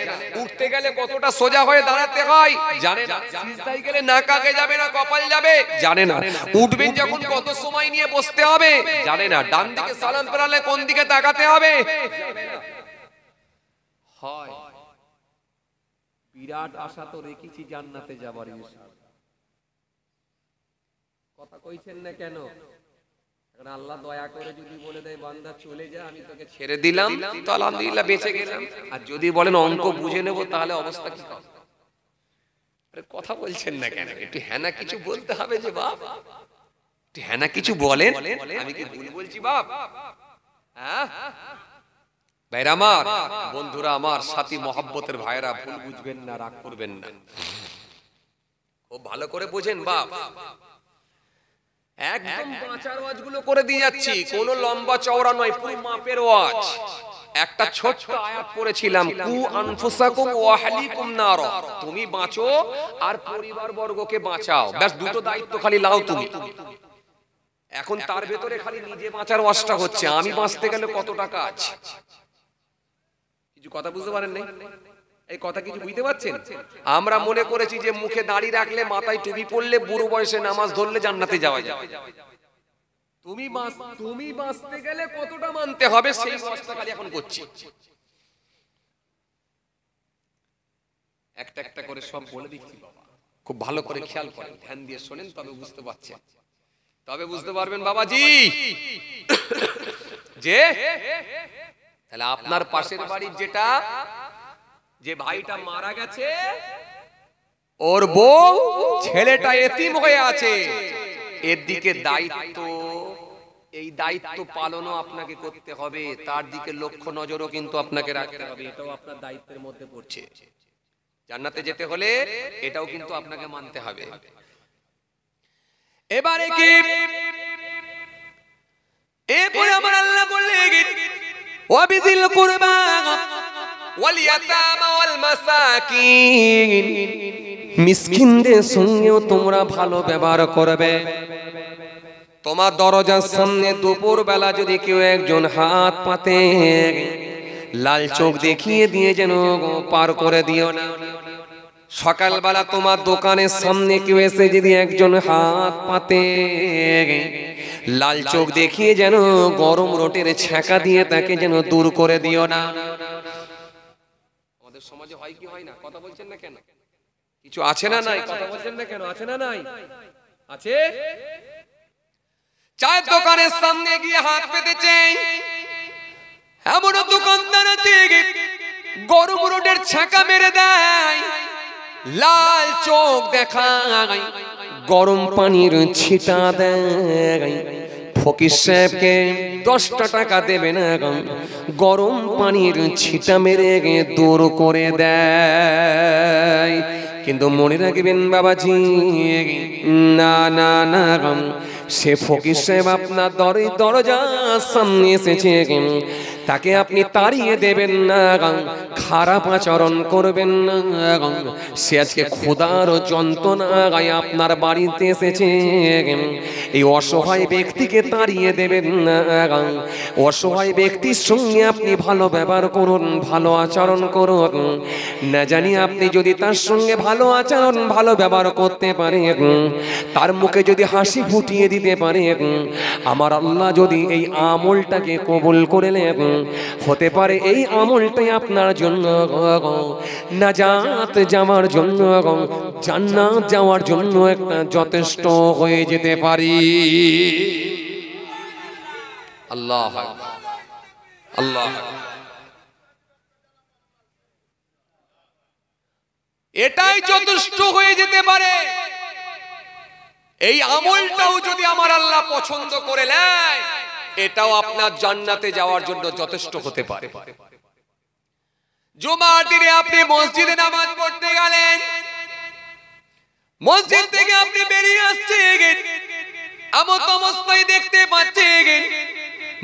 উঠতে গেলে কতটা সোজা হয়ে দাঁড়াতে হয় জানে না, সিজদায় গেলে নাক আগে যাবে না কপাল যাবে জানে না, উঠবেন যখন কত সময় নিয়ে বসতে হবে জানে না, ডান দিকে সালাম ফেরালে কোন দিকে তাকাতে হবে জানে না। হয় বিরাট আশা তো রেখেছি জান্নাতে যাবার, ইনশাআল্লাহ। কথা কইছেন না কেন? আল্লাহ দয়া করে যদি বলে দেয় বান্দা চলে যা, আমি তোকে ছেড়ে দিলাম, তো আলহামদুলিল্লাহ বেঁচে গেলাম। আর যদি বলেন অঙ্ক বুঝে নেব, তাহলে অবস্থা কি হবে? আরে কথা বলছেন না কেন? একটু হ্যাঁ না কিছু বলতে হবে যে বাপ, একটু হ্যাঁ না কিছু বলেন। আমি কি ভুল বলছি বাপ? হ্যাঁ ভাইরা আমার, বন্ধুরা আমার, সাথী মহব্বতের ভাইরা, ভুল বুঝবেন না, রাগ করবেন না, খুব ভালো করে বোঝেন বাপ। একদম পাঁচার ওয়াজগুলো করে দিয়ে যাচ্ছি, কোনো লম্বা চওড়া নয়, পুরো মাপের ওয়াজ। একটা ছোট্ট আয়াত পড়েছিলাম, কু আনফুসাকুম ওয়া আহলিকুম নার, তুমি বাঁচো আর পরিবার বর্গকে বাঁচাও, ব্যাস দুটো দায়িত্ব খালি লাও তুমি। এখন তার ভেতরে খালি নিজে বাঁচার ওয়াজটা হচ্ছে, আমি বাঁচতে গেলে কত টাকা আছে? কিছু কথা বুঝতে পারেন নাই? এই কথা কিছু বুঝতে পারছেন? আমরা মনে করেছি যে মুখে দাড়ি রাখলে, মাথায় টুপি পরলে, বুড়ো বয়সে নামাজ ধরলে জান্নাতে যাওয়া যাবে। তুমি বাঁচতে গেলে কতটা মানতে হবে, সেই ওয়াজটা খালি এখন করছি। একটা একটা করে সব বলে দিচ্ছি বাবা, খুব ভালো করে খেয়াল করেন, ধ্যান দিয়ে শোনেন, তবে বুঝতে পারছেন, তবে বুঝতে পারবেন বাবাজি। যে তাহলে আপনার পাশের বাড়ির যেটা, যে ভাইটা মারা গেছে, ওর বউ ছেলেটা এতিম হয়ে আছে, এর দিকে দায়িত্ব, এই দায়িত্ব পালনও আপনাকে করতে হবে, তার দিকে লক্ষ্য নজরও কিন্তু আপনাকে রাখতে হবে, এটাও আপনার দায়িত্বের মধ্যে পড়ছে। জান্নাতে যেতে হলে এটাও কিন্তু আপনাকে মানতে হবে। এবারে কি এরপরে আমার আল্লাহ বললেন, ওয়াবিযিল কুরবা ওয়াল ইয়াতামা ওয়াল মাসাকিন, মিসকিনদের সঙ্গেও তোমরা ভালো ব্যবহার করবে। তোমার দরজার সামনে দুপুর বেলা যদি কেউ একজন হাত পাতে, লাল চোখ দেখিয়ে দিয়ে যেন পার করে দিও না। সকালবেলা তোমার দোকানের সামনে কেউ এসে যদি একজন হাত পাতে, লাল চোখ দেখিয়ে যেন গরম রোটের ছ্যাঁকা দিয়ে তাকে যেন দূর করে দিও না। আমাদের সমাজে হয় কি হয় না? কথা বলছেন না কেন? কিছু আছে না নাই? কথা বলছেন না কেন? আছে না নাই? আছে। চায়ের দোকানের সামনে গিয়ে হাত পেতেছে, এমন দোকানদার আছে গরম রোটের ছ্যাঁকা মেরে দেয়, লাল চোখ দেখায়, গরম পানির ছিটা দেয়। ফকির সাহেবকে 10টা টাকা দেবে না, গরম পানির ছিটা মেরে দূর করে দেয়। কিন্তু মনে রাখবেন বাবাজি, না না না, সে ফকির সাহেব আপনার দরজার সামনে এসেছে, তাকে আপনি তাড়িয়ে দেবেন না, খারাপ আচরণ করবেন না। সে আজকে ক্ষুধার যন্ত্রণায় আপনার বাড়িতে এসেছে, এই অসহায় ব্যক্তিকে তাড়িয়ে দেবেন না। অসহায় ব্যক্তির সঙ্গে আপনি ভালো ব্যবহার করুন, ভালো আচরণ করুন। না জানি আপনি যদি তার সঙ্গে ভালো আচরণ, ভালো ব্যবহার করতে পারেন, তার মুখে যদি হাসি ফুটিয়ে দিতে পারেন, আমার আল্লাহ যদি এই আমলটাকে কবুল করে নেন, হতে পারে এই আমলটাই আপনার জন্য নাজাত যাওয়ার জন্য, জান্নাত যাওয়ার জন্য একটা যথেষ্ট হয়ে যেতে পারি। আল্লাহ আল্লাহ, এটাই যথেষ্ট হয়ে যেতে পারে। এই আমলটাও যদি আমার আল্লাহ পছন্দ করে নেয়, এটাও আপনার জান্নাতে যাওয়ার জন্য যথেষ্ট হতে পারে। জুমার দিনে আপনি মসজিদে নামাজ পড়তে গেলেন, মসজিদ থেকে আপনি বেরিয়ে আসছেন, এমন অবস্থায় দেখতে পাচ্ছেন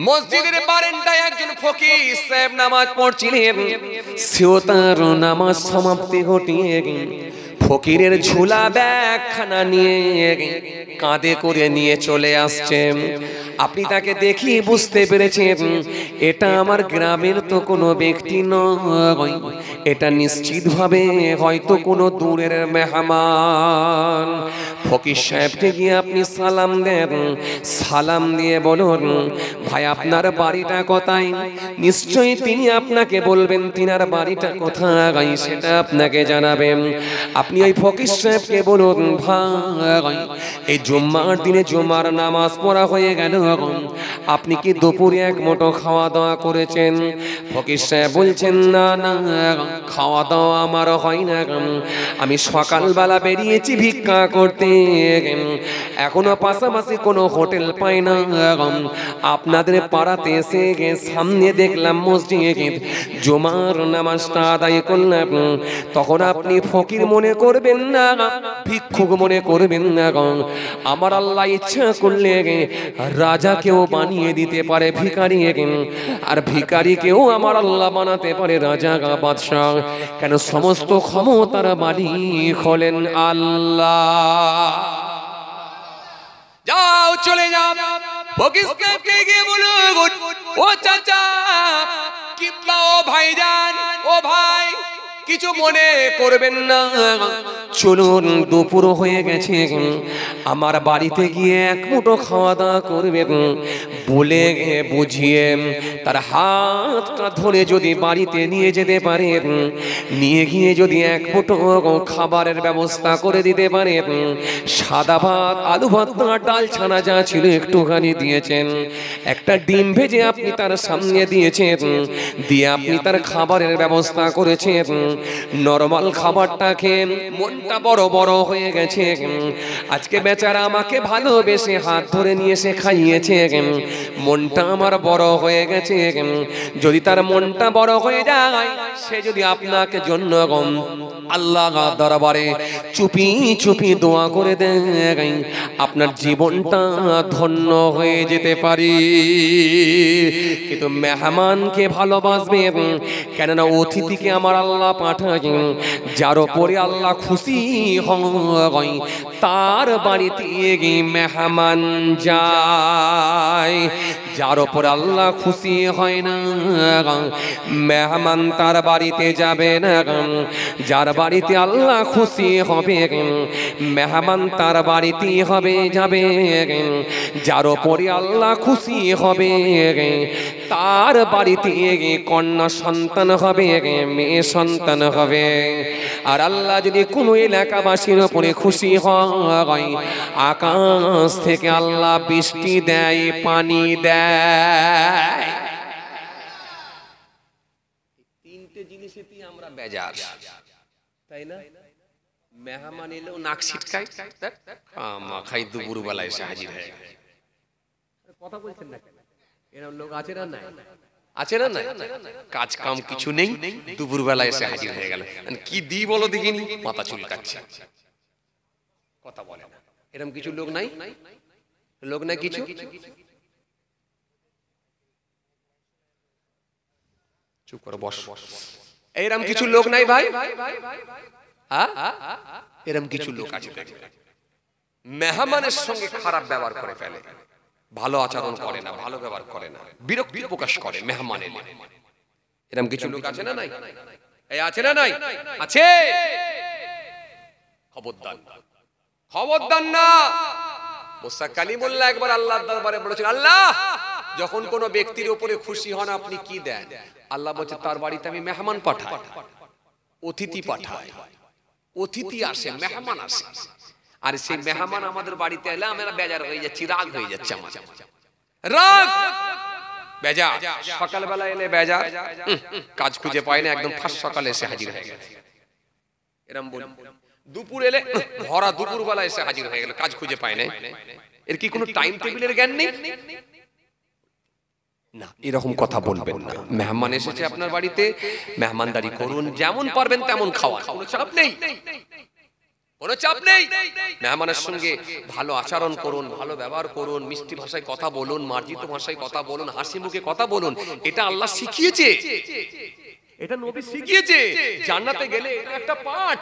মসজিদের বারান্দায় একজন ফকির সাহেব নামাজ পড়ছিলেন। সেও তার নামাজ সমাপ্তি ঘটিয়ে ফকিরের ঝোলা ব্যাগখানা নিয়ে কাঁধে করে নিয়ে চলে আসছেন। আপনি তাকে দেখি বুঝতে পেরেছেন এটা আমার গ্রামের তো কোনো ব্যক্তি নয়, এটা নিশ্চিতভাবে হয়তো কোনো দূরের মেহমান। ফকির সাহেবকে গিয়ে আপনি সালাম দেন, সালাম দিয়ে বলুন ভাই আপনার বাড়িটা কোথায়? নিশ্চয়ই তিনি আপনাকে বলবেন তিনার বাড়িটা কোথায় সেটা আপনাকে জানাবেন। আপনি ওই ফকির সাহেবকে বলুন ভাই এই জুম্মার দিনে জুম্মার নামাজ পড়া হয়ে গেল, আপনি কি দুপুরে এক মুঠো খাওয়া দাওয়া করেছেন? ফকির সাহেব বলছেন না না, খাওয়া দাওয়া আমার হয় না, আমি সকালবেলা বেরিয়েছি ভিক্ষা করতে, এখনো পাশাপাশি কোনো হোটেল পাই না, আপনাদের পাড়াতে এসে সামনে দেখলাম মসজিদ, জুমার নামাজটা আদায় করলাম। তখন আপনি ফকির মনে করবেন না, ভিক্ষুক মনে করবেন না, আমার আল্লাহ ইচ্ছা করলে রাজাকেও বানিয়ে দিতে পারে ভিখারি, আর ভিখারিকেও আমার আল্লাহ বানাতে পারে রাজা বাদশাহ। কেন সমস্ত ক্ষমতার মালিক হলেন আল্লাহ। যাও চলে যাও, ফকির সাহেবকে গিয়ে বলুন ও চাচা কিবলা, ও ভাইজান, ও ভাই কিছু মনে করবেন না, চলুন দুপুর হয়ে গেছে, আমার বাড়িতে গিয়ে এক মুঠো খাওয়া দাওয়া করবেন। বলে বুঝিয়ে তার হাতটা ধরে যদি বাড়িতে নিয়ে যেতে পারেন, নিয়ে গিয়ে যদি এক মুঠো খাবারের ব্যবস্থা করে দিতে পারেন, সাদা ভাত, আলু ভাত, ডাল ছানা যা ছিল একটুখানি দিয়েছেন, একটা ডিম ভেজে আপনি তার সামনে দিয়েছেন, দিয়ে আপনি তার খাবারের ব্যবস্থা করেছেন, নরমাল খাবারটা খেয়ে মনটা বড় বড় হয়ে গেছে। আজকে বেচারা আমাকে ভালোবেসে হাত ধরে নিয়ে এসে খাইয়েছে, মনটা আমার বড় হয়ে গেছে। যদি তার মনটা বড় হয়ে যায়, সে যদি আপনাকে জন্য আল্লাহ দরবারে চুপি চুপি দোয়া করে দেয়, আপনার জীবনটা ধন্য হয়ে যেতে পারে। কিন্তু মেহমানকে ভালোবাসবেন, কেননা অতিথিকে আমার আল্লাহ পাঠায়, যার উপরে আল্লাহ খুশি হয় তার বাড়িতে গিয়ে মেহমান যায়, যার উপর আল্লাহ খুশি হয় না মেহমান তার বাড়িতে যাবে না। যার বাড়িতে আল্লাহ খুশি হবে মেহমান তার বাড়িতে হবে যাবে, যার উপরে আল্লাহ খুশি হবে তার বাড়িতে কন্যা সন্তান হবে, মেয়ে সন্তান হবে। আর আল্লাহ যদি কোনো এলাকাবাসীর উপরে খুশি হয়, আকাশ থেকে আল্লাহ বৃষ্টি দেয়, পানি দেয়। তিনটে জিনিসেতেই আমরা বেজার, তাই না? মেহমান এলেও নাক ছিটকাই, খাই দুপুর বেলায় এসে হাজির হয়ে গেছে। কথা বলছেন না, এরকম লোক আছে না? নাই আছে না? নাই কাজ কাম কিছু নেই, দুপুর বেলায় এসে হাজির হয়ে গেল। কি দি বলো দেখিনি, মাথা চুলকাচ্ছে, কথা বলে না। এরকম কিছু লোক নাই? লোক নাই কিছু? চুপ করো, বস। এরকম কিছু লোক নাই ভাই? এরকম কিছু লোক আছে মেহমানের সঙ্গে খারাপ ব্যবহার করে ফেলে, ভালো আচরণ করে না, ভালো ব্যবহার করে না, বিরক্তি প্রকাশ করে মেহমান এলে। এরকম কিছু লোক আছে না? নাই? এই আছে না? নাই? আছে। খবরদার, খবরদার না। মুসা কালিমুল্লাহ একবার আল্লাহর দরবারে বলেছেন, আল্লাহ যখন কোন ব্যক্তির উপরে খুশি হন আপনি কি দেন? আল্লাহ বলছে তার বাড়িতে আমি মেহমান পাঠাই, অতিথি পাঠাই। অতিথি আসে, মেহমান আসে, আর সেই মেহমান আমাদের বাড়িতে এলে আমরা বেজার হয়ে যাচ্ছি, রাগ হয়ে যাচ্ছে আমার, রাগ বেজার। সকালবেলা এলে বেজার, কাজ খুঁজে পায় না, একদম ফাঁস সকালে এসে হাজির হয়ে গেছে। এরকম বলি। দুপুর এলে ভরা দুপুর বেলা এসে হাজির হয়ে গেল, কাজ খুঁজে পায় না। এর কি কোনো টাইম টেবিলের জ্ঞান নেই? না, এরকম কথা বলবেন না। মেহমান এসেছে আপনার বাড়িতে, মেহমানদারি করুন, যেমন পারবেন তেমন খাওয়া, কোনো চাপ নেই, কোনো চাপ নেই। মেহমানের সঙ্গে ভালো আচরণ করুন, ভালো ব্যবহার করুন, মিষ্টি ভাষায় কথা বলুন, মার্জিত ভাষায় কথা বলুন, হাসি মুখে কথা বলুন। এটা আল্লাহ শিখিয়েছে, এটা নবী শিখিয়েছে। জান্নাতে গেলে এটা একটা পাঠ,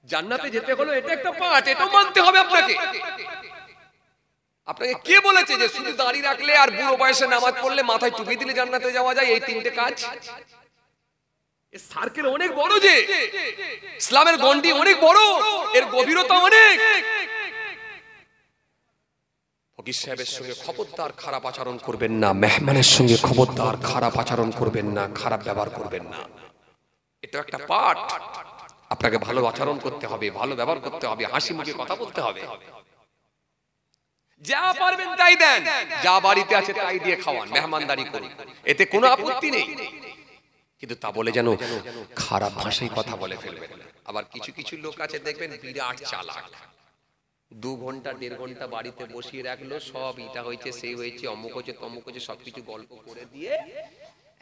জান্নাতে যেতে হলো এটা একটা পাঠ, এটা মানতে হবে আপনাকে। আপনাকে কে বলেছে যে শুধু দাড়ি রাখলে আর বুড়ো বয়সে নামাজ পড়লে মাথায় টুপি দিলে জান্নাতে যাওয়া যায়? এই তিনটে কাজ এর সার্কেল অনেক বড়, যে ইসলামের গন্ডি অনেক বড়, এর গভীরতা অনেক। ফকির সাহেবের সঙ্গে খবরদার খারাপ আচরণ করবেন না, মেহমানের সঙ্গে খবরদার খারাপ আচরণ করবেন না, খারাপ ব্যবহার করবেন না। এটা একটা পাঠ। আপনাকে ভালো আচরণ করতে হবে, ভালো ব্যবহার করতে হবে, হাসি মুখে কথা বলতে হবে। যা পারবেন তাই দেন, যা বাড়িতে আছে তাই দিয়ে খাওয়ান, মেহমানদারি করুন, এতে কোনো আপত্তি নেই। কিন্তু তা বলে যেন খারাপ ভাষায় কথা বলে ফেলবেন না। আবার কিছু কিছু লোক আছে দেখবেন বিরাট চালাক, 2 ঘন্টা 1.5 ঘন্টা বাড়িতে বসিয়ে রাখলো, সব এটা হয়েছে সেই হয়েছে অমুক হয়েছে তমুক হয়েছে সবকিছু গল্প করে দিয়ে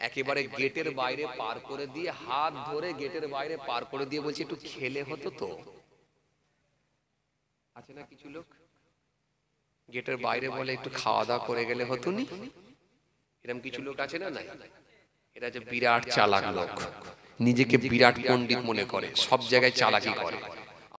একেবারে গেটের বাইরে পার করে দিয়ে, হাত ধরে গেটের বাইরে পার করে দিয়ে বলছে একটু খেলে হতো তো। আছে না কিছু লোক গেটের বাইরে বলে একটু খাওয়া দাওয়া করে গেলে হতো নি, এরকম কিছু লোক আছে না? নাই, এরা যে বিরাট চালাক লোক, নিজেকে বিরাট পণ্ডিত মনে করে, সব জায়গায় চালাকি করে।